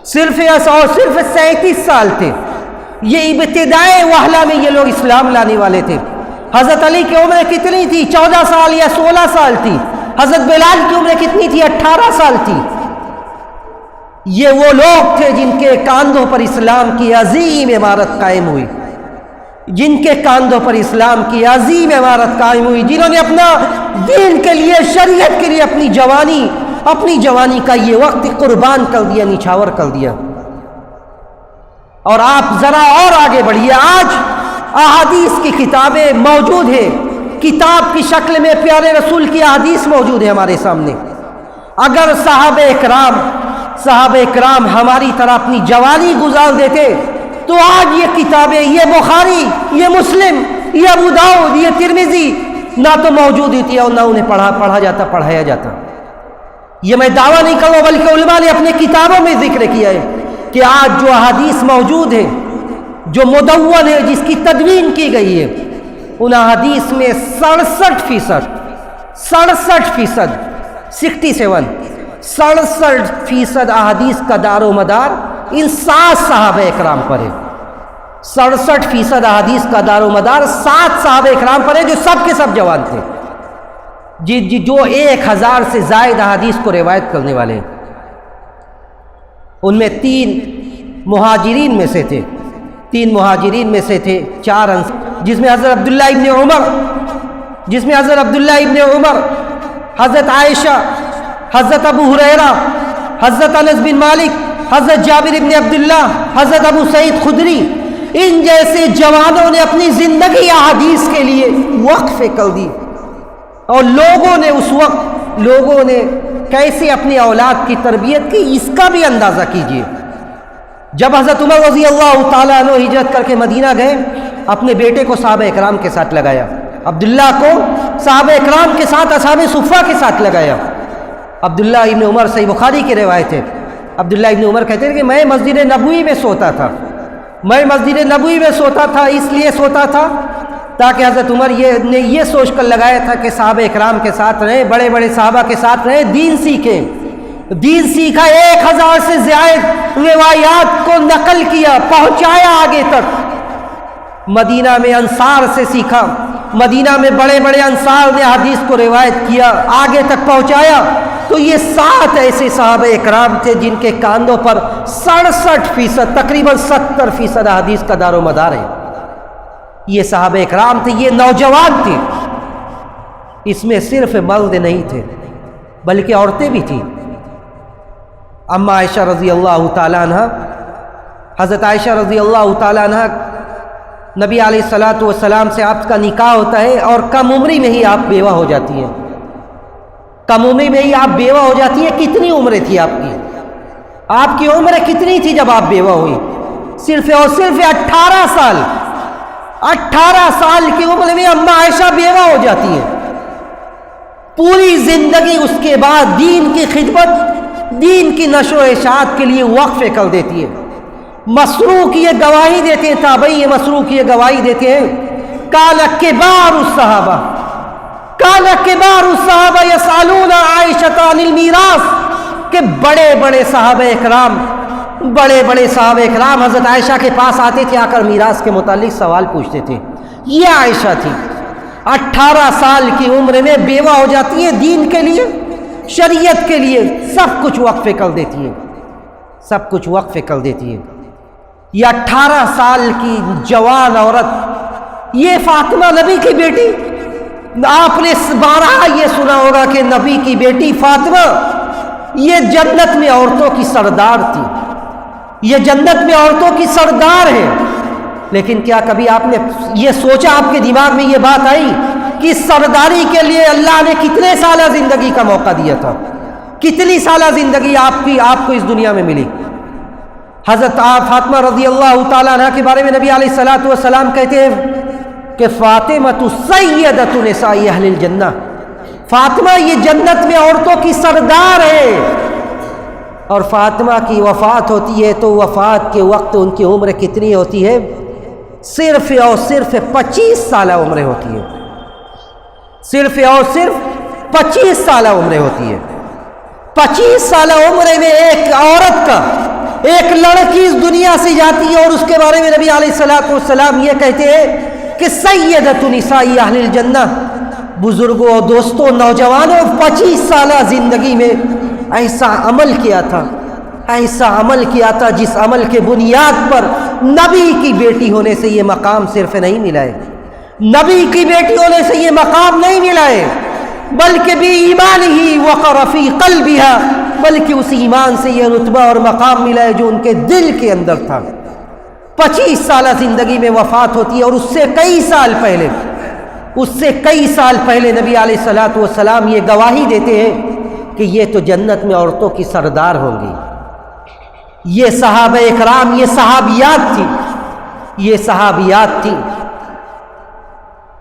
صرف 37 سال تھے. یہ ابتدائے وہلہ میں یہ لوگ اسلام لانے والے تھے. حضرت علی کی عمر کتنی تھی؟ 14 سال یا 16 سال تھی. حضرت بلال کی عمر کتنی تھی؟ 18 سال تھی. یہ وہ لوگ تھے جن کے کاندھوں پر اسلام کی عظیم عمارت قائم ہوئی، جنہوں نے اپنا دین کے لیے، شریعت کے لیے اپنی جوانی کا یہ وقت قربان کر دیا، نچھاور کر دیا. اور آپ ذرا اور آگے بڑھیے. آج احادیث کی کتابیں موجود ہیں، کتاب کی شکل میں پیارے رسول کی احادیث موجود ہے ہمارے سامنے. اگر صحابہ اکرام ہماری طرح اپنی جوانی گزار دیتے تو آج یہ کتابیں، یہ بخاری، یہ مسلم، یہ ابو داؤد، یہ ترمذی نہ تو موجود ہوتی اور نہ انہیں پڑھایا جاتا. یہ میں دعویٰ نہیں کروں بلکہ علماء نے اپنے کتابوں میں ذکر کیا ہے کہ آج جو احادیث موجود ہے، جو مدون ہے، جس کی تدوین کی گئی ہے، ان احادیث میں 67% احادیث کا دار و مدار ان 7 صحابہ اکرام پر ہے. 67% احادیث کا دار و مدار 7 صحابہ اکرام پر ہے، جو سب کے سب جوان تھے، جو 1000 سے زائد احادیث کو روایت کرنے والے ہیں. ان میں 3 مہاجرین میں سے تھے، 3 مہاجرین میں سے تھے 4 انصار، جس میں حضرت عبداللہ ابن عمر، حضرت عائشہ، حضرت ابو ہریرہ، حضرت انس بن مالک، حضرت جابر ابن عبداللہ، حضرت ابو سعید خدری، ان جیسے جوانوں نے اپنی زندگی احادیث کے لیے وقف کر دی۔ اور لوگوں نے کیسے اپنی اولاد کی تربیت کی، اس کا بھی اندازہ کیجیے۔ جب حضرت عمر رضی اللہ تعالیٰ عنہ ہجرت کر کے مدینہ گئے، اپنے بیٹے کو صحابہ اکرام کے ساتھ لگایا، عبداللہ کو صحابہ اکرام کے ساتھ اصحاب صفہ کے ساتھ لگایا۔ عبداللہ ابن عمر، صحیح بخاری کی روایت ہے، عبداللہ ابن عمر کہتے ہیں کہ میں مسجد نبوی میں سوتا تھا، اس لیے سوتا تھا تاکہ حضرت عمر نے یہ سوچ کر لگایا تھا کہ صحابہ اکرام کے ساتھ رہیں، بڑے بڑے صحابہ کے ساتھ رہیں، دین سیکھیں۔ دین سیکھا، 1000 سے زائد روایات کو نقل کیا، پہنچایا آگے تک۔ مدینہ میں انصار سے سیکھا، مدینہ میں بڑے بڑے انصار نے حدیث کو روایت کیا، آگے تک پہنچایا۔ تو یہ 7 ایسے صحابہ اکرام تھے جن کے کاندھوں پر 67%، تقریباً 70% حدیث کا دار و مدار ہے۔ یہ صحابہ اکرام تھے، یہ نوجوان تھے۔ اس میں صرف مرد نہیں تھے بلکہ عورتیں بھی تھیں۔ اما عائشہ رضی اللہ تعالیٰ عنہ، حضرت عائشہ رضی اللہ تعالیٰ عنہ، نبی علیہ الصلوۃ والسلام سے آپ کا نکاح ہوتا ہے اور کم عمری میں ہی آپ بیوہ ہو جاتی ہیں۔ کم عمری میں ہی آپ بیوہ ہو جاتی ہیں۔ کتنی عمریں تھی آپ کی؟ آپ کی عمر کتنی تھی جب آپ بیوہ ہوئی؟ صرف اور صرف 18 سال۔ 18 سال کی عمر میں اما عائشہ بیوہ ہو جاتی ہیں۔ پوری زندگی اس کے بعد دین کی خدمت، دین کی نشر و اشاعت کے لیے وقف کر دیتی ہے۔ مسروق یہ گواہی دیتے ہیں، تابعی مسروق یہ گواہی دیتے ہیں، کان کبار الصحابہ یسالون عائشہ عن المیراث، کہ بڑے بڑے صحابہ اکرام حضرت عائشہ کے پاس آتے تھے، آ کر میراث کے متعلق سوال پوچھتے تھے۔ یہ عائشہ تھی، 18 سال کی عمر میں بیوہ ہو جاتی ہے، دین کے لیے، شریعت کے لیے سب کچھ وقف کر دیتی ہے۔ یہ 18 سال کی جوان عورت، یہ فاطمہ نبی کی بیٹی، آپ نے بارہا یہ سنا ہوگا کہ نبی کی بیٹی فاطمہ یہ جنت میں عورتوں کی سردار تھی، یہ جنت میں عورتوں کی سردار ہے۔ لیکن کیا کبھی آپ نے یہ سوچا، آپ کے دماغ میں یہ بات آئی کہ سرداری کے لیے اللہ نے کتنے سالہ زندگی کا موقع دیا تھا؟ کتنی سالہ زندگی آپ کو اس دنیا میں ملی؟ حضرت فاطمہ رضی اللہ تعالیٰ عنہ کے بارے میں نبی علیہ الصلوۃ والسلام کہتے ہیں کہ فاطمہ سیدۃ نساء اہل الجنہ، فاطمہ یہ جنت میں عورتوں کی سردار ہے۔ اور فاطمہ کی وفات ہوتی ہے تو وفات کے وقت ان کی عمر کتنی ہوتی ہے؟ صرف اور صرف 25 سالہ عمریں ہوتی ہے، صرف اور صرف 25 سالہ عمریں ہوتی ہے۔ 25 سالہ عمرے میں ایک عورت کا، ایک لڑکی اس دنیا سے جاتی ہے، اور اس کے بارے میں نبی علیہ الصلوۃ والسلام یہ کہتے ہیں کہ سیدۃ نساء اہل الجنہ۔ بزرگوں اور دوستوں، نوجوانوں، 25 سالہ زندگی میں ایسا عمل کیا تھا جس عمل کے بنیاد پر نبی کی بیٹی ہونے سے یہ مقام صرف نہیں ملا ہے، نبی کی بیٹی ہونے سے یہ مقام نہیں ملا ہے، بلکہ بھی ایمان ہی وقر فی قلبہا، بلکہ اس ایمان سے یہ رتبہ اور مقام ملا ہے جو ان کے دل کے اندر تھا۔ 25 سالہ زندگی میں وفات ہوتی ہے، اور اس سے کئی سال پہلے نبی علیہ الصلوۃ والسلام یہ گواہی دیتے ہیں کہ یہ تو جنت میں عورتوں کی سردار ہوں گی۔ یہ صحابہ اکرام، یہ صحابیات تھی۔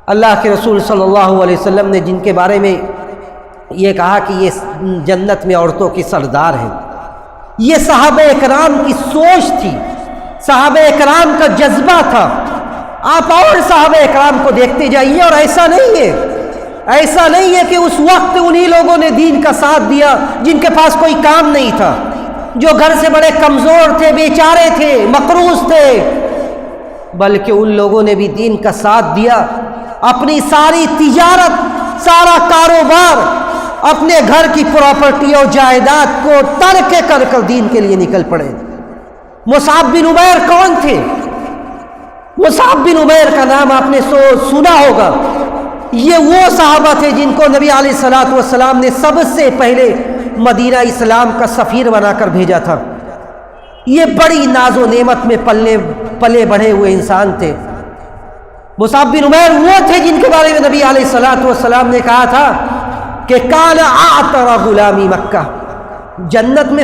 اللہ کے رسول صلی اللہ علیہ وسلم نے جن کے بارے میں یہ کہا کہ یہ جنت میں عورتوں کی سردار ہیں، یہ صحابہ اکرام کی سوچ تھی، صحابہ اکرام کا جذبہ تھا۔ آپ اور صحابہ اکرام کو دیکھتے جائیے، اور ایسا نہیں ہے کہ اس وقت انہی لوگوں نے دین کا ساتھ دیا جن کے پاس کوئی کام نہیں تھا، جو گھر سے بڑے کمزور تھے، بیچارے تھے، مقروض تھے، بلکہ ان لوگوں نے بھی دین کا ساتھ دیا۔ اپنی ساری تجارت، سارا کاروبار اپنے گھر کی پراپرٹی اور جائیداد کو ترک کر دین کے لیے نکل پڑے۔ مصعب بن عمیر کون تھے؟ مصعب بن عمیر کا نام آپ نے سنا ہوگا۔ یہ وہ صحابہ تھے جن کو نبی علیہ الصلوۃ والسلام نے سب سے پہلے مدینہ اسلام کا سفیر بنا کر بھیجا تھا۔ یہ بڑی ناز و نعمت میں پلے بڑھے ہوئے انسان تھے۔ مصعب بن عمیر وہ تھے جن کے بارے میں نبی علیہ الصلوۃ والسلام نے کہا تھا کہ کان اعطر غلامی مکہ، جنت میں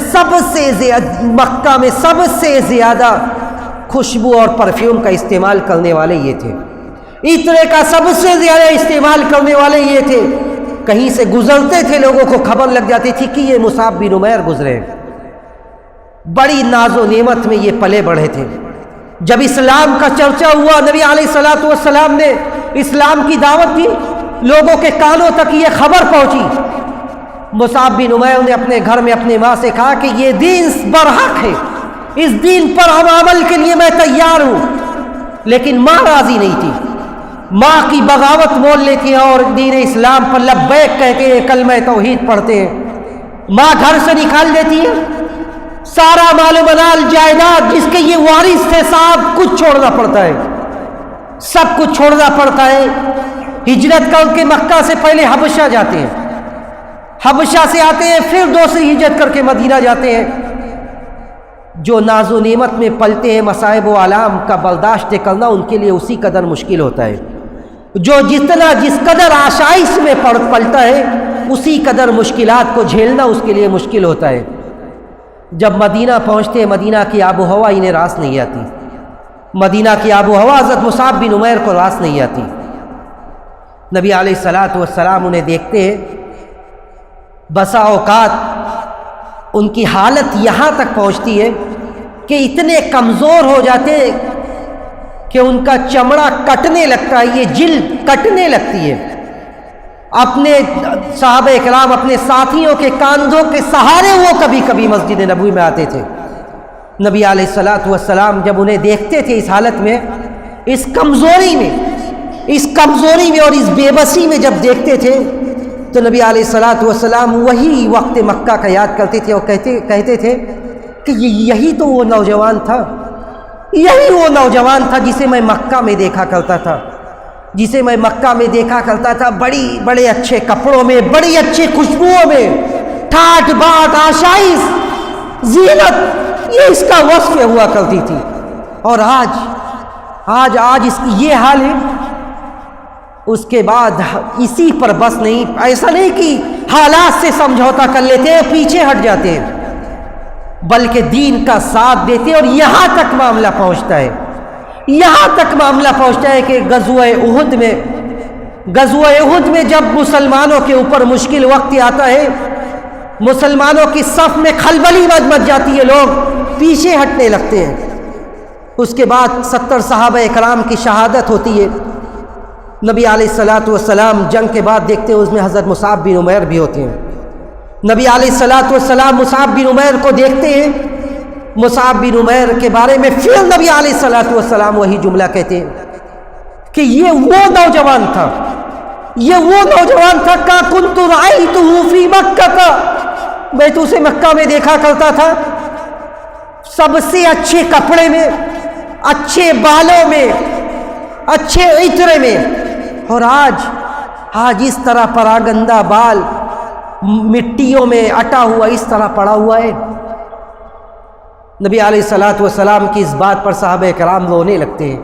مکہ میں سب سے زیادہ خوشبو اور پرفیوم کا استعمال کرنے والے یہ تھے، عطر کا سب سے زیادہ استعمال کرنے والے یہ تھے۔ کہیں سے گزرتے تھے لوگوں کو خبر لگ جاتی تھی کہ یہ مصعب بن عمیر گزرے۔ بڑی ناز و نعمت میں یہ پلے بڑھے تھے۔ جب اسلام کا چرچا ہوا، نبی علیہ الصلوۃ والسلام نے اسلام کی دعوت دی، لوگوں کے کانوں تک یہ خبر پہنچی۔ مصعب بن عمیر نے اپنے گھر میں اپنے ماں سے کہا کہ یہ دین برحق ہے، اس دین پر ہم عمل کے لیے میں تیار ہوں، لیکن ماں راضی نہیں تھی۔ ماں کی بغاوت مول لیتی ہے اور دین اسلام پر لبیک کہہ کے کلمہ توحید پڑھتے ہیں۔ ماں گھر سے نکال دیتی ہے، سارا مال و منال جائیداد جس کے یہ وارث تھے سب کچھ چھوڑنا پڑتا ہے، سب کچھ چھوڑنا پڑتا ہے۔ ہجرت کر کے مکہ سے پہلے حبشہ جاتے ہیں، حبشہ سے آتے ہیں، پھر دوسری ہجرت کر کے مدینہ جاتے ہیں۔ جو ناز و نعمت میں پلتے ہیں، مصائب و آلام کا برداشت کرنا ان کے لیے اسی قدر مشکل ہوتا ہے۔ جو جس قدر آشائش میں پلتا ہے، اسی قدر مشکلات کو جھیلنا اس کے لیے مشکل ہوتا ہے۔ جب مدینہ پہنچتے ہیں، مدینہ کی آب و ہوا انہیں راس نہیں آتی۔ مدینہ کی آب و ہوا حضرت مصعب بن عمیر کو راس نہیں آتی۔ نبی علیہ الصلوۃ والسلام انہیں دیکھتے ہیں، بسا اوقات ان کی حالت یہاں تک پہنچتی ہے کہ اتنے کمزور ہو جاتے ہیں کہ ان کا چمڑا کٹنے لگتا ہے، یہ جلد کٹنے لگتی ہے۔ اپنے صحابہ کرام، اپنے ساتھیوں کے کاندھوں کے سہارے وہ کبھی کبھی مسجد نبوی میں آتے تھے۔ نبی علیہ الصلوۃ والسلام جب انہیں دیکھتے تھے اس حالت میں، اس کمزوری میں اور اس بے بسی میں جب دیکھتے تھے، تو نبی علیہ الصلوۃ والسلام وہی وقت مکہ کا یاد کرتے تھے اور کہتے تھے کہ یہی تو وہ نوجوان تھا، یہی وہ نوجوان تھا جسے میں مکہ میں دیکھا کرتا تھا، بڑے اچھے کپڑوں میں، بڑی اچھی خوشبوؤں میں، ٹھاٹ باٹ، آشائش، زینت، یہ اس کا وصف ہوا کرتی تھی۔ اور آج اس کی یہ حال ہے۔ اس کے بعد اسی پر بس نہیں، ایسا نہیں کہ حالات سے سمجھوتا کر لیتے ہیں، پیچھے ہٹ جاتے ہیں، بلکہ دین کا ساتھ دیتے ہیں۔ اور یہاں تک معاملہ پہنچتا ہے کہ غزوہ احد میں جب مسلمانوں کے اوپر مشکل وقت آتا ہے، مسلمانوں کی صف میں کھلبلی مچ جاتی ہے، لوگ پیچھے ہٹنے لگتے ہیں۔ اس کے بعد 70 صحابہ اکرام کی شہادت ہوتی ہے۔ نبی علیہ الصلوۃ والسلام جنگ کے بعد دیکھتے ہیں اس میں حضرت مصعب بن عمیر بھی ہوتے ہیں۔ نبی علیہ الصلوۃ والسلام مصعب بن عمیر کو دیکھتے ہیں، مصعب بن عمیر کے بارے میں پھر نبی علیہ الصلوۃ والسلام وہی جملہ کہتے ہیں کہ یہ وہ نوجوان تھا کہ کنت رأیتہ فی مکہ، میں تو اسے مکہ میں دیکھا کرتا تھا، سب سے اچھے کپڑے میں، اچھے بالوں میں، اچھے عطر میں، اور آج اس طرح پراگندہ بال مٹیوں میں اٹا ہوا اس طرح پڑا ہوا ہے۔ نبی علیہ الصلوۃ والسلام کی اس بات پر صحابہ کرام رونے لگتے ہیں۔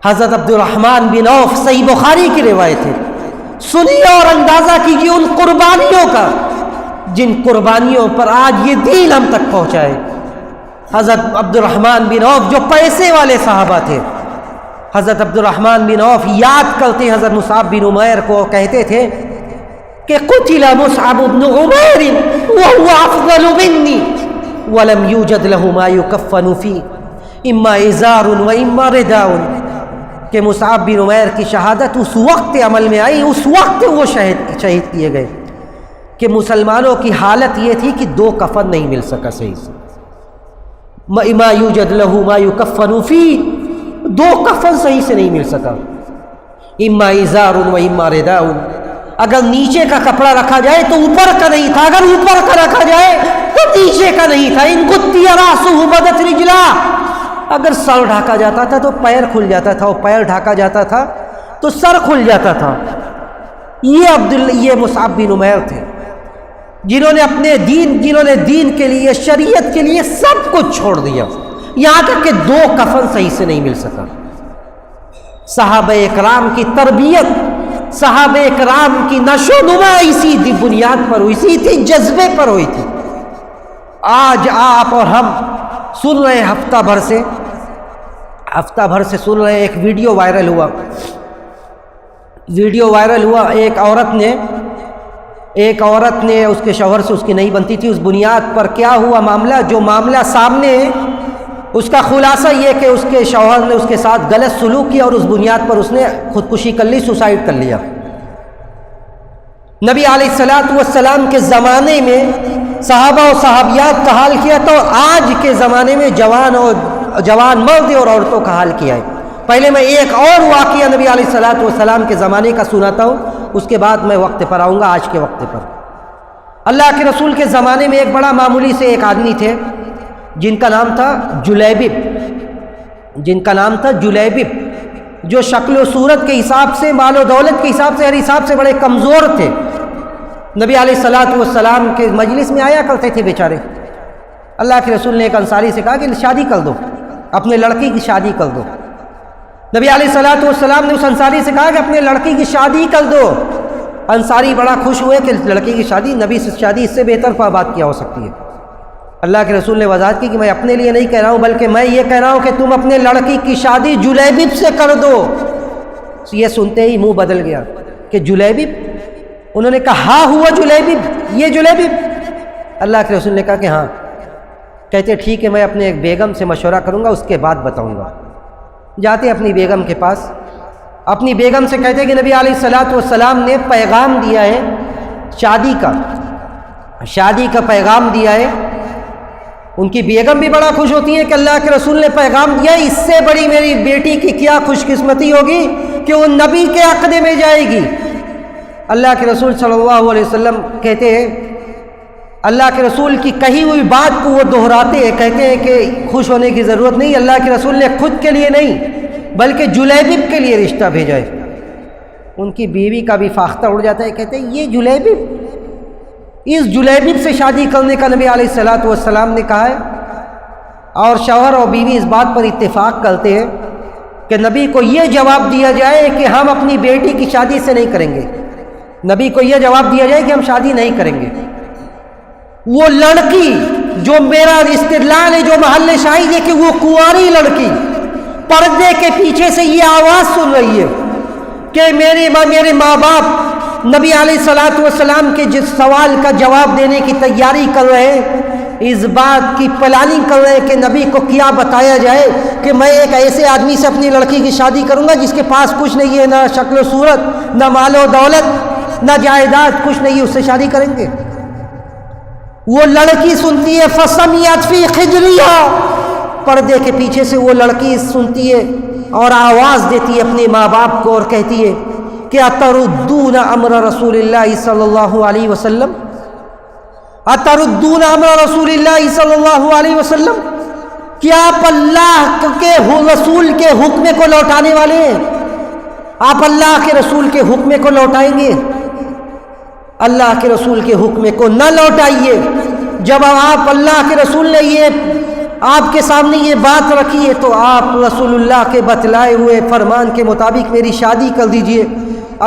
حضرت عبد الرحمن بن عوف، صحیح بخاری کی روایت ہے، سنیے اور اندازہ کیجیے ان قربانیوں کا جن قربانیوں پر آج یہ دین ہم تک پہنچا ہے۔ حضرت عبد الرحمن بن عوف جو پیسے والے صحابہ تھے، حضرت عبد الرحمن بن عوف یاد کرتے حضرت مصعب بن عمیر کو، کہتے تھے کہ قتل مصعب بن عمیر وهو افضل مني ولم يوجد له ما يكفن فيه اما ازار واما رداء، کہ مصعب بن عمیر کی شہادت اس وقت عمل میں آئی، اس وقت وہ شہید کیے گئے کہ مسلمانوں کی حالت یہ تھی کہ 2 کفن نہیں مل سکا صحیح سے، ما یوجد له ما يكفن فيه، 2 کفن صحیح سے نہیں مل سکا، اما ازار و اما رداء، اگر نیچے کا کپڑا رکھا جائے تو اوپر کا نہیں تھا، اگر اوپر کا رکھا جائے تو نیچے کا نہیں تھا۔ ان غطی راسہ بدت رجلا، اگر سر ڈھاکا جاتا تھا تو پیر کھل جاتا تھا، اور پیر ڈھاکا جاتا تھا تو سر کھل جاتا تھا۔ یہ مصعب بن عمیر تھے جنہوں نے دین کے لیے، شریعت کے لیے سب کچھ چھوڑ دیا، یہاں تک کہ 2 کفن صحیح سے نہیں مل سکا۔ صحابہ اکرام کی تربیت، صحابہ اکرام کی نشو و نما اسی بنیاد پر ہوئی تھی، اسی جذبے پر ہوئی تھی۔ آج آپ اور ہم سن رہے ہیں، ہفتہ بھر سے سن رہے ہیں، ایک ویڈیو وائرل ہوا، ایک عورت نے اس کے شوہر سے اس کی نہیں بنتی تھی، اس بنیاد پر کیا ہوا معاملہ، جو معاملہ سامنے ہے اس کا خلاصہ یہ کہ اس کے شوہر نے اس کے ساتھ غلط سلوک کیا اور اس بنیاد پر اس نے خودکشی کر لی، سوسائڈ کر لیا۔ نبی علیہ الصلوۃ والسلام کے زمانے میں صحابہ و صحابیات کا حال کیا تو آج کے زمانے میں جوان مرد اور عورتوں کا حال کیا ہے۔ پہلے میں ایک اور واقعہ نبی علیہ الصلوۃ والسلام کے زمانے کا سناتا ہوں، اس کے بعد میں وقت پر آؤں گا، آج کے وقت پر۔ اللہ کے رسول کے زمانے میں ایک بڑا معمولی سے ایک آدمی تھے جن کا نام تھا جلیبب، جو شکل و صورت کے حساب سے، مال و دولت کے حساب سے، ہر حساب سے بڑے کمزور تھے۔ نبی علیہ الصلوۃ والسلام کے مجلس میں آیا کرتے تھے بیچارے۔ اللہ کے رسول نے ایک انصاری سے کہا کہ شادی کر دو، اپنے لڑکی کی شادی کر دو۔ نبی علیہ الصلوۃ والسلام نے اس انصاری سے کہا کہ اپنے لڑکی کی شادی کر دو۔ انصاری بڑا خوش ہوئے کہ لڑکی کی شادی، نبی سے شادی اس سے بہتر بات کیا ہو سکتی ہے۔ اللہ کے رسول نے وضاحت کی کہ میں اپنے لیے نہیں کہہ رہا ہوں، بلکہ میں یہ کہہ رہا ہوں کہ تم اپنے لڑکی کی شادی جلیبب سے کر دو۔ یہ سنتے ہی منہ بدل گیا کہ جلیبب؟ انہوں نے کہا ہاں ہوا جلیبب، یہ جلیبب؟ اللہ کے رسول نے کہا کہ ہاں۔ کہتے ٹھیک ہے، میں اپنے ایک بیگم سے مشورہ کروں گا، اس کے بعد بتاؤں گا۔ جاتے اپنی بیگم کے پاس، اپنی بیگم سے کہتے کہ نبی علیہ الصلوۃ والسلام نے پیغام دیا ہے شادی کا پیغام دیا ہے۔ ان کی بیگم بھی بڑا خوش ہوتی ہے کہ اللہ کے رسول نے پیغام دیا، اس سے بڑی میری بیٹی کی کیا خوش قسمتی ہوگی کہ وہ نبی کے عقدے میں جائے گی۔ اللہ کے رسول صلی اللہ علیہ وسلم کہتے ہیں، اللہ کے رسول کی کہی ہوئی بات کو وہ دہراتے ہیں، کہتے ہیں کہ خوش ہونے کی ضرورت نہیں، اللہ کے رسول نے خود کے لیے نہیں بلکہ جلیبب کے لیے رشتہ بھیجا ہے۔ ان کی بیوی کا بھی فاختہ اڑ جاتا ہے، کہتے ہیں یہ جلیبب، اس جلیبب سے شادی کرنے کا نبی علیہ الصلوۃ والسلام نے کہا ہے۔ اور شوہر اور بیوی اس بات پر اتفاق کرتے ہیں کہ نبی کو یہ جواب دیا جائے کہ ہم اپنی بیٹی کی شادی سے نہیں کریں گے، نبی کو یہ جواب دیا جائے کہ ہم شادی نہیں کریں گے۔ وہ لڑکی جو میرا استدلال ہے، جو محل شاہد ہے کہ وہ کنواری لڑکی پردے کے پیچھے سے یہ آواز سن رہی ہے کہ میرے ماں باپ نبی علیہ الصلوۃ والسلام کے جس سوال کا جواب دینے کی تیاری کر رہے ہیں، اس بات کی پلاننگ کر رہے ہیں کہ نبی کو کیا بتایا جائے کہ میں ایک ایسے آدمی سے اپنی لڑکی کی شادی کروں گا جس کے پاس کچھ نہیں ہے، نہ شکل و صورت، نہ مال و دولت، نہ جائیداد، کچھ نہیں ہے، اس سے شادی کریں گے۔ وہ لڑکی سنتی ہے فسمیت فی خجلیہ، پردے کے پیچھے سے وہ لڑکی سنتی ہے اور آواز دیتی ہے اپنے ماں باپ کو اور کہتی ہے کہ اتردون امر رسول اللہ صلی اللہ علیہ وسلم، اتردون امر رسول اللہ صلی اللہ علیہ وسلم، کیا آپ اللہ کے رسول کے حکم کو لوٹانے والے ہیں؟ آپ اللہ کے رسول کے حکم کو لوٹائیں گے؟ اللہ کے رسول کے حکم کو نہ لوٹائیے۔ جب آپ اللہ کے رسول نے یہ آپ کے سامنے یہ بات رکھی ہے تو آپ رسول اللہ کے بتلائے ہوئے فرمان کے مطابق میری شادی کر دیجئے،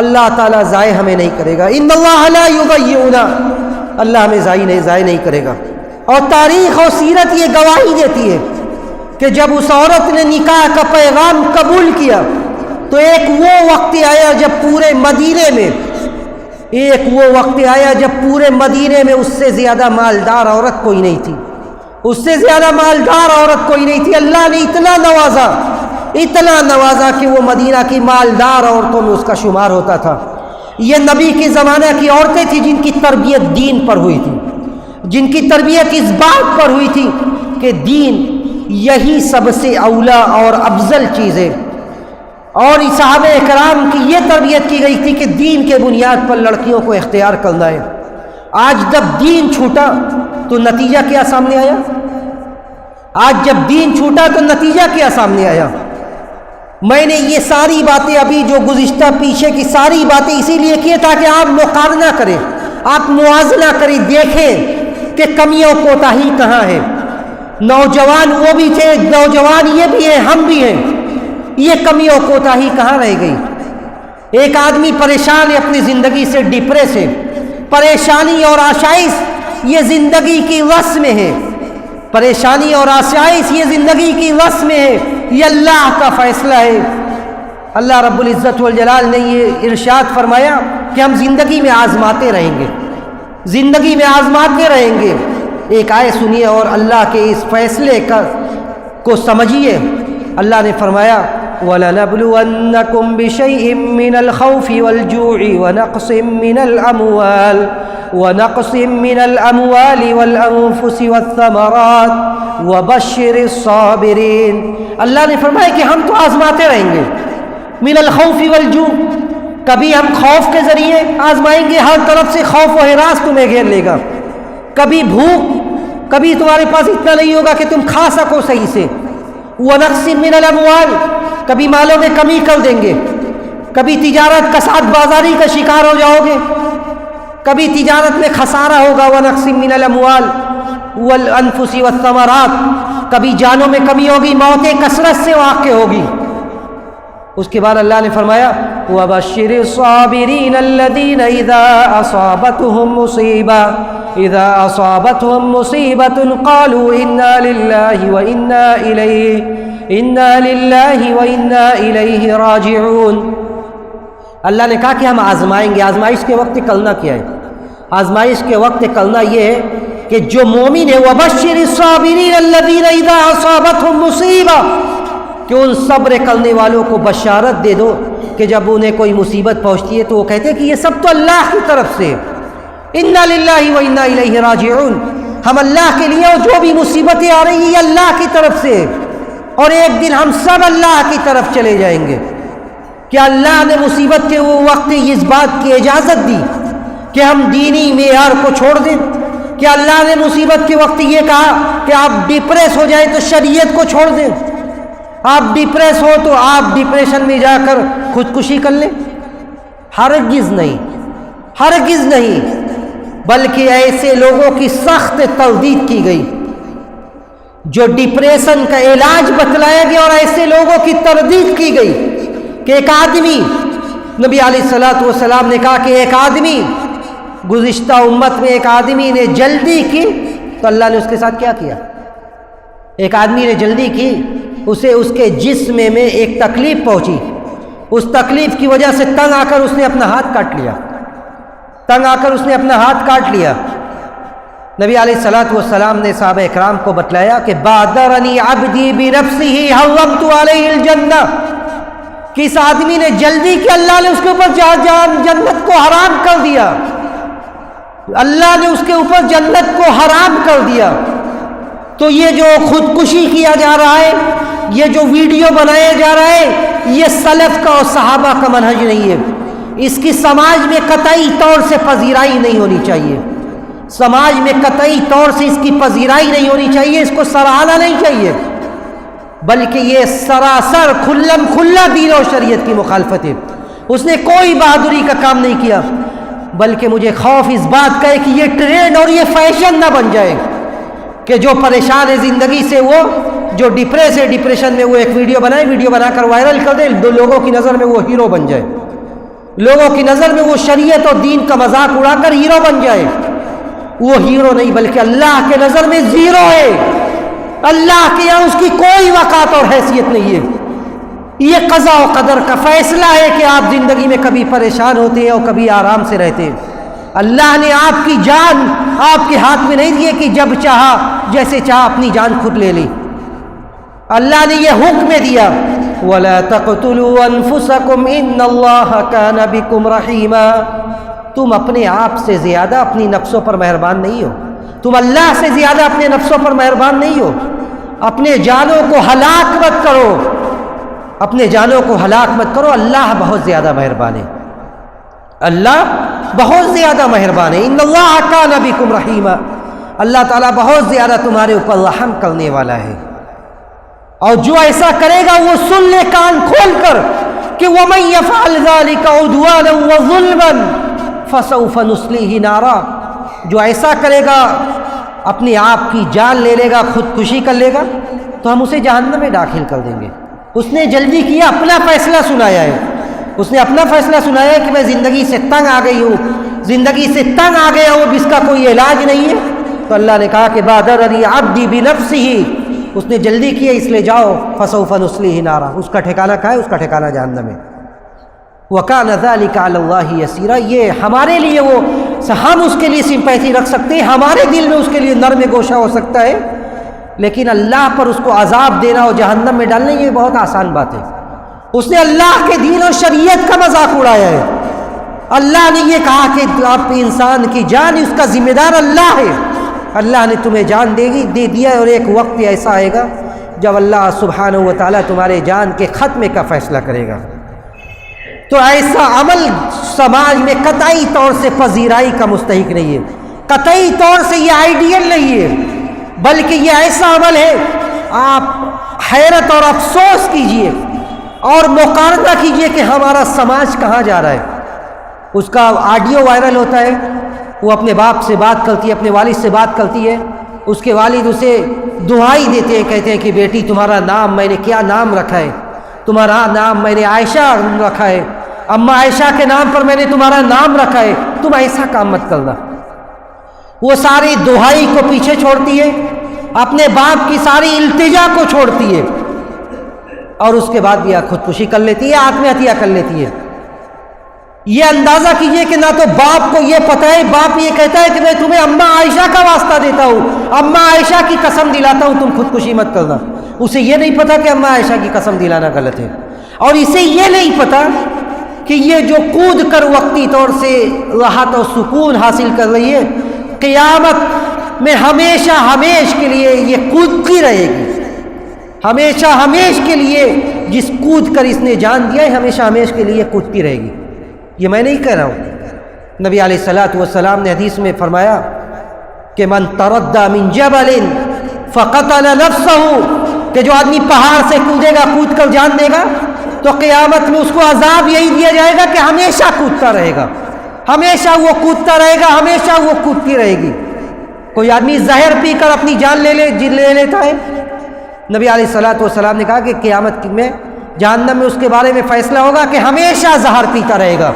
اللہ تعالیٰ ضائع ہمیں نہیں کرے گا۔ ان اللہ لا یضیعنا، اللہ ہمیں ضائع نہیں کرے گا۔ اور تاریخ اور سیرت یہ گواہی دیتی ہے کہ جب اس عورت نے نکاح کا پیغام قبول کیا تو ایک وہ وقت آیا جب پورے مدینے میں اس سے زیادہ مالدار عورت کوئی نہیں تھی، اس سے زیادہ مالدار عورت کوئی نہیں تھی۔ اللہ نے اتنا نوازا کہ وہ مدینہ کی مالدار عورتوں میں اس کا شمار ہوتا تھا۔ یہ نبی کے زمانہ کی عورتیں تھیں جن کی تربیت دین پر ہوئی تھی، جن کی تربیت اس بات پر ہوئی تھی کہ دین یہی سب سے اولا اور افضل چیز ہے۔ اور صحابہ کرام کی یہ تربیت کی گئی تھی کہ دین کے بنیاد پر لڑکیوں کو اختیار کرنا ہے۔ آج جب دین چھوٹا تو نتیجہ کیا سامنے آیا؟ آج جب دین چھوٹا تو نتیجہ کیا سامنے آیا؟ میں نے یہ ساری باتیں ابھی جو گزشتہ پیچھے کی ساری باتیں اسی لیے کی تاکہ آپ مقارنہ کریں، آپ موازنہ کریں، دیکھیں کہ کمیوں کوتاہی کہاں ہے۔ نوجوان وہ بھی تھے، نوجوان یہ بھی ہیں، ہم بھی ہیں، یہ کمیوں کوتاہی کہاں رہ گئی؟ ایک آدمی پریشان ہے اپنی زندگی سے، ڈپریس ہے، پریشانی اور آشائش یہ زندگی کی وس میں ہے، پریشانی اور آشائش یہ زندگی کی وس میں ہے، یہ اللہ کا فیصلہ ہے۔ اللہ رب العزت والجلال نے یہ ارشاد فرمایا کہ ہم زندگی میں آزماتے رہیں گے، زندگی میں آزماتے رہیں گے۔ ایک آیت سنیے اور اللہ کے اس فیصلے کو سمجھیے۔ اللہ نے فرمایا وَلَنَبْلُوَنَّكُمْ بِشَيْءٍ مِّنَ الْخَوْفِ وَالْجُوعِ ونقص من الأموال والأنفس والثمرات وبشر الصابرين۔ اللہ نے فرمایا کہ ہم تو آزماتے رہیں گے، من الخوف والجوع، کبھی ہم خوف کے ذریعے آزمائیں گے، ہر طرف سے خوف و ہراس تمہیں گھیر لے گا، کبھی بھوک، کبھی تمہارے پاس اتنا نہیں ہوگا کہ تم کھا سکو صحیح سے، ونقص من الاموال، کبھی مالوں میں کمی کر دیں گے، کبھی تجارت کساد بازاری کا شکار ہو جاؤ گے، کبھی تجارت میں خسارہ ہوگا، ونقص من الاموال والانفس والثمرات، کبھی جانوں میں کمی ہوگی، موتیں کثرت سے واقع ہوگی۔ اس کے بعد اللہ نے فرمایا وَبَشِّرِ الصَّابِرِينَ الَّذِينَ إِذَا أَصَابَتْهُمْ مُصِيبَةٌ قَالُوا إِنَّا لِلَّهِ وَإِنَّا إِلَيْهِ رَاجِعُونَ۔ اللہ نے کہا کہ ہم آزمائیں گے۔ آزمائش کے وقت نکلنا کیا ہے؟ آزمائش کے وقت نکلنا یہ ہے کہ جو مومن ہے وَبَشِّرِ الصَّابِرِينَ الَّذِينَ إِذَا أَصَابَتْهُمْ مُصِيبَةٌ، کہ ان صبر کرنے والوں کو بشارت دے دو کہ جب انہیں کوئی مصیبت پہنچتی ہے تو وہ کہتے ہیں کہ یہ سب تو اللہ کی طرف سے، اِنَّا لِلَّهِ وَإِنَّا إِلَيْهِ رَاجِعُونَ، ہم اللہ کے لیے، اور جو بھی مصیبتیں آ رہی ہیں یہ اللہ کی طرف سے، اور ایک دن ہم سب اللہ کی طرف چلے جائیں گے۔ کیا اللہ نے مصیبت کے وہ وقت اس بات کی اجازت دی کہ ہم دینی معیار کو چھوڑ دیں؟ کیا اللہ نے مصیبت کے وقت یہ کہا کہ آپ ڈپریس ہو جائیں تو شریعت کو چھوڑ دیں؟ آپ ڈپریس ہو تو آپ ڈپریشن میں جا کر خودکشی کر لیں؟ ہرگز نہیں، ہرگز نہیں، بلکہ ایسے لوگوں کی سخت تردید کی گئی، جو ڈپریشن کا علاج بتلایا گیا، اور ایسے لوگوں کی تردید کی گئی کہ ایک آدمی، نبی علیہ الصلوۃ والسلام نے کہا کہ ایک آدمی، گزشتہ امت میں ایک آدمی نے جلدی کی تو اللہ نے اس کے ساتھ کیا کیا؟ ایک آدمی نے جلدی کی، اسے اس کے جسم میں ایک تکلیف پہنچی، اس تکلیف کی وجہ سے تنگ آ کر اس نے اپنا ہاتھ کاٹ لیا، تنگ آ کر اس نے اپنا ہاتھ کاٹ لیا۔ نبی علیہ الصلوۃ والسلام نے صحابہ اکرام کو بتلایا کہ بادرنی عبدی بنفسہ حرمت علیہ الجنہ، کہ اس آدمی نے جلدی کی، اللہ نے اس کے اوپر جنت کو حرام کر دیا، اللہ نے اس کے اوپر جنت کو حرام کر دیا۔ تو یہ جو خودکشی کیا جا رہا ہے، یہ جو ویڈیو بنایا جا رہا ہے، یہ سلف کا اور صحابہ کا منہج نہیں ہے، اس کی سماج میں قطعی طور سے پذیرائی نہیں ہونی چاہیے، سماج میں قطعی طور سے اس کی پذیرائی نہیں ہونی چاہیے، اس کو سراہنا نہیں چاہیے، بلکہ یہ سراسر کھلم کھلا دین اور شریعت کی مخالفت ہے۔ اس نے کوئی بہادری کا کام نہیں کیا، بلکہ مجھے خوف اس بات کا ہے کہ یہ ٹرینڈ اور یہ فیشن نہ بن جائے کہ جو پریشان ہے زندگی سے، وہ جو ڈپریس ہے، ڈپریشن میں وہ ایک ویڈیو بنائے، ویڈیو بنا کر وائرل کر دے، لوگوں کی نظر میں وہ ہیرو بن جائے، لوگوں کی نظر میں وہ شریعت اور دین کا مذاق اڑا کر ہیرو بن جائے۔ وہ ہیرو نہیں، بلکہ اللہ کے نظر میں زیرو ہے، اللہ کے یہاں اس کی کوئی وقعت اور حیثیت نہیں ہے۔ یہ قضا و قدر کا فیصلہ ہے کہ آپ زندگی میں کبھی پریشان ہوتے ہیں اور کبھی آرام سے رہتے ہیں۔ اللہ نے آپ کی جان آپ کے ہاتھ میں نہیں دی کہ جب چاہا جیسے چاہا اپنی جان خود لے لی۔ اللہ نے یہ حکم دیا وَلَا تَقْتُلُوا أَنفُسَكُمْ إِنَّ اللَّهَ كَانَ بِكُمْ رَحِيمًا، تم اپنے آپ سے زیادہ اپنی نفسوں پر مہربان نہیں ہو، تم اللہ سے زیادہ اپنے نفسوں پر مہربان نہیں ہو، اپنے جانوں کو ہلاک مت کرو، اپنے جانوں کو ہلاک مت کرو، اللہ بہت زیادہ مہربان ہے، اللہ بہت زیادہ مہربان ہے۔ ان اللہ کان بکم رحیما، اللہ تعالیٰ بہت زیادہ تمہارے اوپر رحم کرنے والا ہے۔ اور جو ایسا کرے گا وہ سن لے کان کھول کر کہ وَمَن يَفْعَلْ ذَلِكَ عُدْوَانًا وَظُلْمًا فَسَوْفَ نُصْلِيهِ نَارًا، جو ایسا کرے گا اپنے آپ کی جان لے لے گا، خودکشی کر لے گا، تو ہم اسے جہنم میں داخل کر دیں گے۔ اس نے جلدی کیا، اپنا فیصلہ سنایا ہے، اس نے اپنا فیصلہ سنایا ہے کہ میں زندگی سے تنگ آ گئی ہوں، زندگی سے تنگ آ گیا ہوں، اس کا کوئی علاج نہیں ہے۔ تو اللہ نے کہا کہ بادرنی عبدی بنفسہ، اس نے جلدی کی ہے اس لیے جاؤ، فسوف نصلیہ نارا، اس کا ٹھکانہ کہا ہے، اس کا ٹھکانہ جہنم ہے۔ وکان ذلک علی اللہ یسیرا، یہ ہمارے لیے وہ ہم اس کے لیے سمپیتھی رکھ سکتے ہیں، ہمارے دل میں اس کے لیے نرم گوشہ ہو سکتا ہے، لیکن اللہ پر اس کو عذاب دینا اور جہنم میں ڈالنا یہ بہت آسان بات ہے۔ اس نے اللہ کے دین اور شریعت کا مذاق اڑایا ہے۔ اللہ نے یہ کہا کہ آپ انسان کی جان اس کا ذمہ دار اللہ ہے، اللہ نے تمہیں جان دے دیا، اور ایک وقت ایسا آئے گا جب اللہ سبحانہ و تعالیٰ تمہارے جان کے خاتمے کا فیصلہ کرے گا۔ تو ایسا عمل سماج میں قطعی طور سے پذیرائی کا مستحق نہیں ہے، قطعی طور سے یہ آئیڈیل نہیں ہے، بلکہ یہ ایسا عمل ہے، آپ حیرت اور افسوس کیجئے اور مقارنہ کیجئے کہ ہمارا سماج کہاں جا رہا ہے۔ اس کا آڈیو وائرل ہوتا ہے، وہ اپنے باپ سے بات کرتی ہے، اپنے والد سے بات کرتی ہے، اس کے والد اسے دعائی دیتے ہیں، کہتے ہیں کہ بیٹی تمہارا نام میں نے کیا نام رکھا ہے، تمہارا نام میں نے عائشہ رکھا ہے، اماں عائشہ کے نام پر میں نے تمہارا نام رکھا ہے، تم ایسا کام مت کرنا۔ وہ ساری دعائی کو پیچھے چھوڑتی ہے، اپنے باپ کی ساری التجا کو چھوڑتی ہے، اور اس کے بعد بھی خودکشی کر لیتی ہے، آتم ہتیا کر لیتی ہے۔ یہ اندازہ کیجئے کہ نہ تو باپ کو یہ پتہ ہے، باپ یہ کہتا ہے کہ میں تمہیں اماں عائشہ کا واسطہ دیتا ہوں، اماں عائشہ کی قسم دلاتا ہوں تم خودکشی مت کرنا، اسے یہ نہیں پتا کہ اماں عائشہ کی قسم دلانا غلط ہے، اور اسے یہ نہیں پتا کہ یہ جو کود کر وقتی طور سے راحت اور سکون حاصل کر رہی ہے، قیامت میں ہمیشہ ہمیش کے لیے یہ کودتی رہے گی، ہمیشہ ہمیش کے لیے جس کود کر اس نے جان دیا ہے ہمیشہ ہمیش کے لیے کودتی رہے گی۔ یہ میں نہیں کہہ رہا ہوں، نبی علیہ الصلوۃ والسلام نے حدیث میں فرمایا کہ من تردى من جبل فقتل نفسه، کہ جو آدمی پہاڑ سے کودے گا، کود کر جان دے گا، تو قیامت میں اس کو عذاب یہی دیا جائے گا کہ ہمیشہ کودتا رہے گا، ہمیشہ وہ کودتا رہے گا، ہمیشہ وہ کودتی رہے گی۔ کوئی آدمی زہر پی کر اپنی جان لے لیتا ہے، نبی علیہ الصلوۃ والسلام نے کہا کہ قیامت میں جہنم میں اس کے بارے میں فیصلہ ہوگا کہ ہمیشہ زہر پیتا رہے گا۔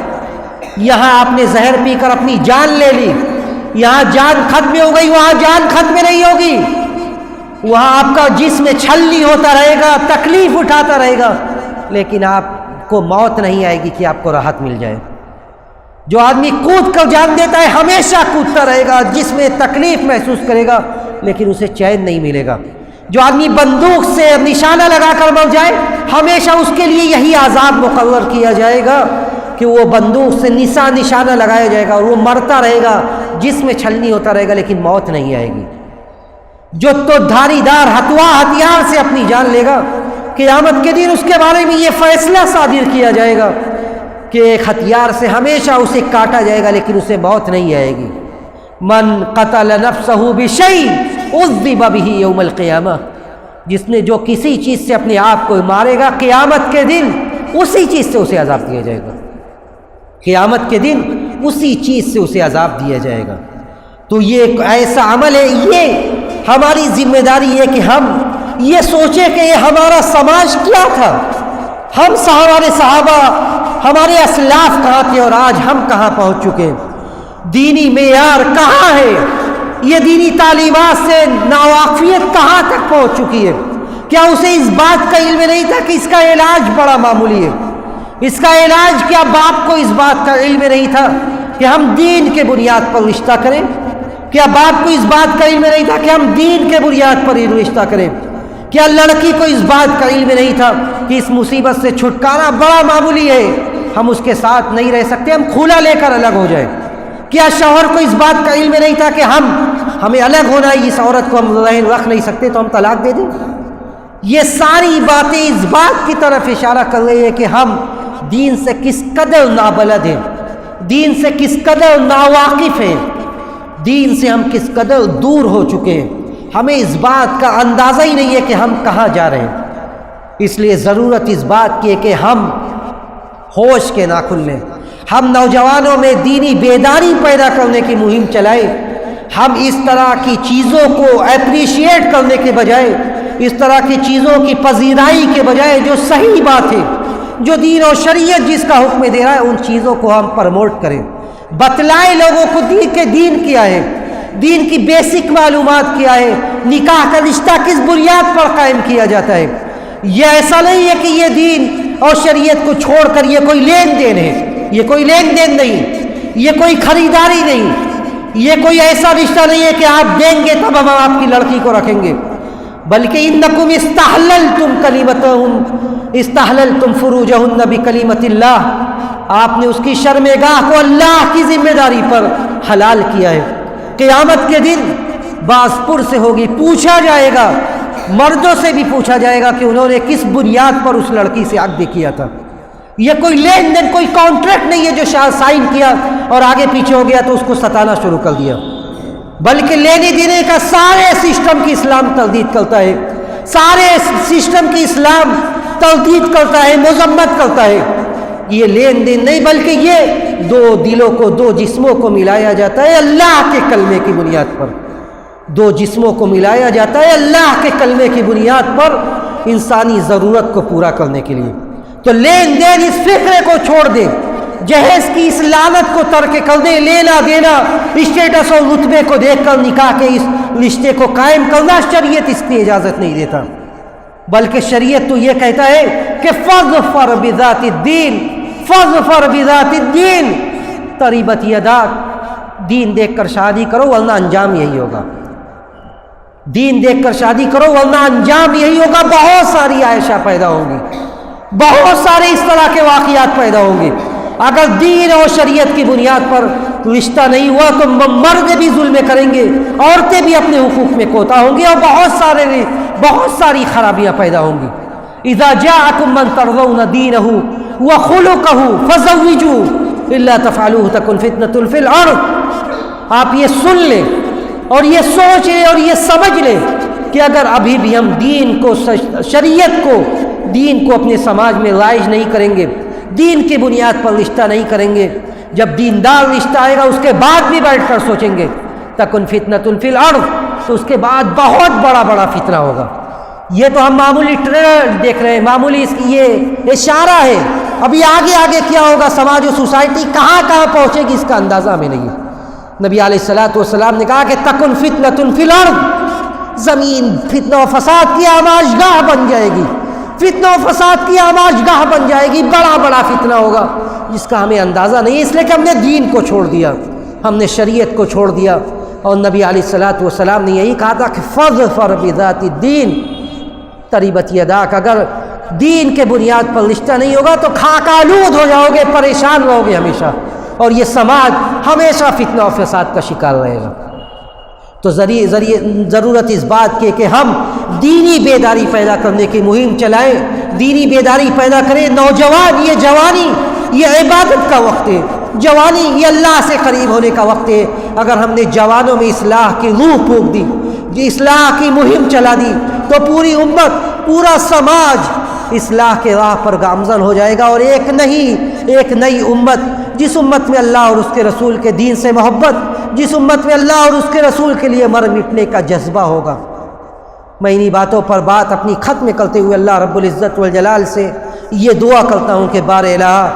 یہاں آپ نے زہر پی کر اپنی جان لے لی، یہاں جان ختم ہو گئی، وہاں جان ختم نہیں ہوگی، وہاں آپ کا جسم چھلنی ہوتا رہے گا، تکلیف اٹھاتا رہے گا، لیکن آپ کو موت نہیں آئے گی کہ آپ کو راحت مل جائے۔ جو آدمی کود کر جان دیتا ہے ہمیشہ کودتا رہے گا، جسم میں تکلیف محسوس کرے گا، لیکن اسے چین نہیں ملے گا۔ جو آدمی بندوق سے نشانہ لگا کر مر جائے ہمیشہ اس کے لیے یہی عذاب مقرر کیا جائے گا کہ وہ بندوق سے نشانہ لگایا جائے گا اور وہ مرتا رہے گا، جسم میں چھلنی ہوتا رہے گا، لیکن موت نہیں آئے گی۔ جو تو دھاری دار ہتھیار سے اپنی جان لے گا، قیامت کے دن اس کے بارے میں یہ فیصلہ صادر کیا جائے گا کہ ایک ہتھیار سے ہمیشہ اسے کاٹا جائے گا، لیکن اسے موت نہیں آئے گی۔ من قتل نفسہ بشیء عذب بہ یوم القیامہ، جس نے جو کسی چیز سے اپنے آپ کو مارے گا قیامت کے دن اسی چیز سے اسے عذاب دیا جائے گا، قیامت کے دن اسی چیز سے اسے عذاب دیا جائے گا۔ تو یہ ایک ایسا عمل ہے، یہ ہماری ذمہ داری ہے کہ ہم یہ سوچیں کہ یہ ہمارا سماج کیا تھا، ہمارے صحابہ ہمارے اسلاف کہاں تھے اور آج ہم کہاں پہنچ چکے ہیں، دینی معیار کہاں ہے، یہ دینی تعلیمات سے ناواقفیت کہاں تک پہنچ چکی ہے۔ کیا اسے اس بات کا علم نہیں تھا کہ اس کا علاج بڑا معمولی ہے، اس کا علاج کیا باپ کو اس بات کا علم نہیں تھا کہ ہم دین کے بنیاد پر رشتہ کریں؟ کیا باپ کو اس بات کا علم نہیں تھا کہ ہم دین کے بنیاد پر ہی رشتہ کریں؟ کیا لڑکی کو اس بات کا علم نہیں تھا کہ اس مصیبت سے چھٹکارا بڑا معمولی ہے، ہم اس کے ساتھ نہیں رہ سکتے، ہم کھولا لے کر الگ ہو جائیں؟ کیا شوہر کو اس بات کا علم نہیں تھا کہ ہمیں الگ ہونا ہے، اس عورت کو ہم رکھ نہیں سکتے تو ہم طلاق دے دیں؟ یہ ساری باتیں اس بات کی طرف اشارہ کر رہی ہے کہ ہم دین سے کس قدر نابلد ہیں، دین سے کس قدر ناواقف ہیں، دین سے ہم کس قدر دور ہو چکے ہیں، ہمیں اس بات کا اندازہ ہی نہیں ہے کہ ہم کہاں جا رہے ہیں۔ اس لیے ضرورت اس بات کی ہے کہ ہم ہوش کے ناخن لیں، ہم نوجوانوں میں دینی بیداری پیدا کرنے کی مہم چلائیں، ہم اس طرح کی چیزوں کو اپریشیٹ کرنے کے بجائے، اس طرح کی چیزوں کی پذیرائی کے بجائے جو صحیح بات ہے، جو دین اور شریعت جس کا حکم دے رہا ہے، ان چیزوں کو ہم پروموٹ کریں، بتلائیں لوگوں کو دین کیا ہے، دین کی بیسک معلومات کیا ہے، نکاح کا رشتہ کس بنیاد پر قائم کیا جاتا ہے۔ یہ ایسا نہیں ہے کہ یہ دین اور شریعت کو چھوڑ کر یہ کوئی لین دین ہے، یہ کوئی لین دین نہیں، یہ کوئی خریداری نہیں، یہ کوئی ایسا رشتہ نہیں ہے کہ آپ دیں گے تب ہم آپ کی لڑکی کو رکھیں گے، بلکہ انکم استحللتم فروجہن بکلمۃ اللہ، آپ نے اس کی شرمگاہ کو اللہ کی ذمہ داری پر حلال کیا ہے۔ قیامت کے دن باز پر سے ہوگی، پوچھا جائے گا، مردوں سے بھی پوچھا جائے گا کہ انہوں نے کس بنیاد پر اس لڑکی سے عقد کیا تھا۔ یہ کوئی لین دین، کوئی کانٹریکٹ نہیں ہے جو سائن کیا اور آگے پیچھے ہو گیا تو اس کو ستانا شروع کر دیا، بلکہ لینے دینے کا سارے سسٹم کی اسلام تردید کرتا ہے، سارے سسٹم کی اسلام تردید کرتا ہے، مذمت کرتا ہے۔ یہ لین دین نہیں، بلکہ یہ دو دلوں کو، دو جسموں کو ملایا جاتا ہے اللہ کے کلمے کی بنیاد پر، دو جسموں کو ملایا جاتا ہے اللہ کے کلمے کی بنیاد پر انسانی ضرورت کو پورا کرنے کے لیے۔ تو لین دین اس فکرے کو چھوڑ دے، جہیز کی اس لعنت کو ترک کر دے، لینا دینا اسٹیٹس اور رتبے کو دیکھ کر نکاح کے اس رشتے کو قائم کرنا شریعت اس کی اجازت نہیں دیتا، بلکہ شریعت تو یہ کہتا ہے کہ فاظفر بذات الدین، فاظفر بذات الدین، تریبت یداک، دین دیکھ کر شادی کرو ورنہ انجام یہی ہوگا، دین دیکھ کر شادی کرو ورنہ انجام یہی ہوگا۔ بہت ساری عائشہ پیدا ہوں گی، بہت سارے اس طرح کے واقعات پیدا ہوں گے۔ اگر دین اور شریعت کی بنیاد پر رشتہ نہیں ہوا تو مرد بھی ظلم کریں گے، عورتیں بھی اپنے حقوق میں کوتا ہوں گی، اور بہت ساری خرابیاں پیدا ہوں گی۔ اذا جاءکم من ترضون دینہ وخلقہ فزوجوہ الا تفعلوہ تکن فتنۃ فی الارض۔ آپ یہ سن لیں اور یہ سوچ لیں اور یہ سمجھ لیں کہ اگر ابھی بھی ہم دین کو، شریعت کو، دین کو اپنے سماج میں رائج نہیں کریں گے، دین کی بنیاد پر رشتہ نہیں کریں گے، جب دیندار رشتہ آئے گا اس کے بعد بھی بیٹھ کر سوچیں گے تکن فتنۃ فی الارض، تو اس کے بعد بہت بڑا فتنہ ہوگا۔ یہ تو ہم معمولی ٹریلر دیکھ رہے ہیں، معمولی اس کی یہ اشارہ ہے، ابھی آگے کیا ہوگا، سماج و سوسائٹی کہاں پہنچے گی اس کا اندازہ ہمیں نہیں ہے۔ نبی علیہ الصلوۃ والسلام نے کہا کہ تکن فتنۃ فی الارض، زمین فتنہ و فساد کی آماج گاہ بن جائے گی، فتنہ و فساد کی آماج گاہ بن جائے گی، بڑا فتنہ ہوگا جس کا ہمیں اندازہ نہیں ہے، اس لیے کہ ہم نے دین کو چھوڑ دیا، ہم نے شریعت کو چھوڑ دیا۔ اور نبی علیہ الصلوۃ والسلام نے یہی کہا تھا کہ فاظفر بذات الدین تریبت یداک، اگر دین کے بنیاد پر رشتہ نہیں ہوگا تو خاک آلود ہو جاؤ گے، پریشان رہو گے ہمیشہ، اور یہ سماج ہمیشہ فتنہ و فساد کا شکار رہے گا۔ تو ضرورت اس بات کی کہ ہم دینی بیداری پیدا کرنے کی مہم چلائیں، دینی بیداری پیدا کریں۔ نوجوان، یہ جوانی، یہ عبادت کا وقت ہے، جوانی یہ اللہ سے قریب ہونے کا وقت ہے۔ اگر ہم نے جوانوں میں اصلاح کی روح پھونک دی، اصلاح کی مہم چلا دی، تو پوری امت، پورا سماج اصلاح کے راہ پر گامزن ہو جائے گا، اور ایک نئی امت، جس امت میں اللہ اور اس کے رسول کے دین سے محبت، جس امت میں اللہ اور اس کے رسول کے لیے مر مٹنے کا جذبہ ہوگا۔ میں انہی باتوں پر بات اپنی ختم کرتے ہوئے اللہ رب العزت والجلال سے یہ دعا کرتا ہوں کہ بار الہ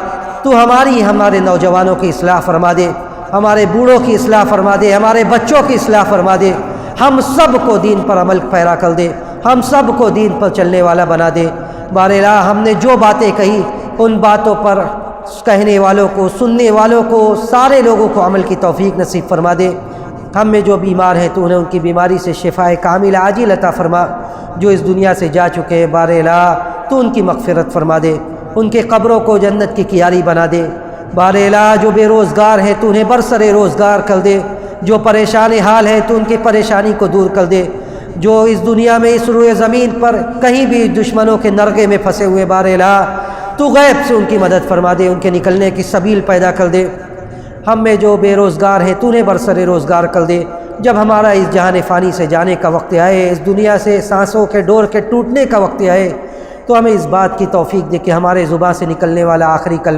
تو ہمارے نوجوانوں کی اصلاح فرما دے، ہمارے بوڑھوں کی اصلاح فرما دے، ہمارے بچوں کی اصلاح فرما دے، ہم سب کو دین پر عمل پیرا کر دے، ہم سب کو دین پر چلنے والا بنا دے۔ بار الہ ہم نے جو باتیں کہی ان باتوں پر کہنے والوں کو، سننے والوں کو، سارے لوگوں کو عمل کی توفیق نصیب فرما دے۔ ہم میں جو بیمار ہیں تو انہیں ان کی بیماری سے شفائے کامل عاجل عطا فرما، جو اس دنیا سے جا چکے ہیں بار الہ تو ان کی مغفرت فرما دے، ان کے قبروں کو جنت کی کیاری بنا دے۔ بار الہ جو بے روزگار ہیں تو انہیں برسر روزگار کر دے، جو پریشان حال ہے تو ان کی پریشانی کو دور کر دے۔ جو اس دنیا میں اس روئے زمین پر کہیں بھی دشمنوں کے نرغے میں پھنسے ہوئے بار الہ تو غیب سے ان کی مدد فرما دے، ان کے نکلنے کی سبیل پیدا کر دے۔ ہم میں جو بے روزگار ہیں تو انہیں برسر روزگار کر دے۔ جب ہمارا اس جہان فانی سے جانے کا وقت آئے، اس دنیا سے سانسوں کے ڈور کے ٹوٹنے کا وقت آئے، تو ہمیں اس بات کی توفیق دے کہ ہمارے زبان سے نکلنے والا آخری کلمہ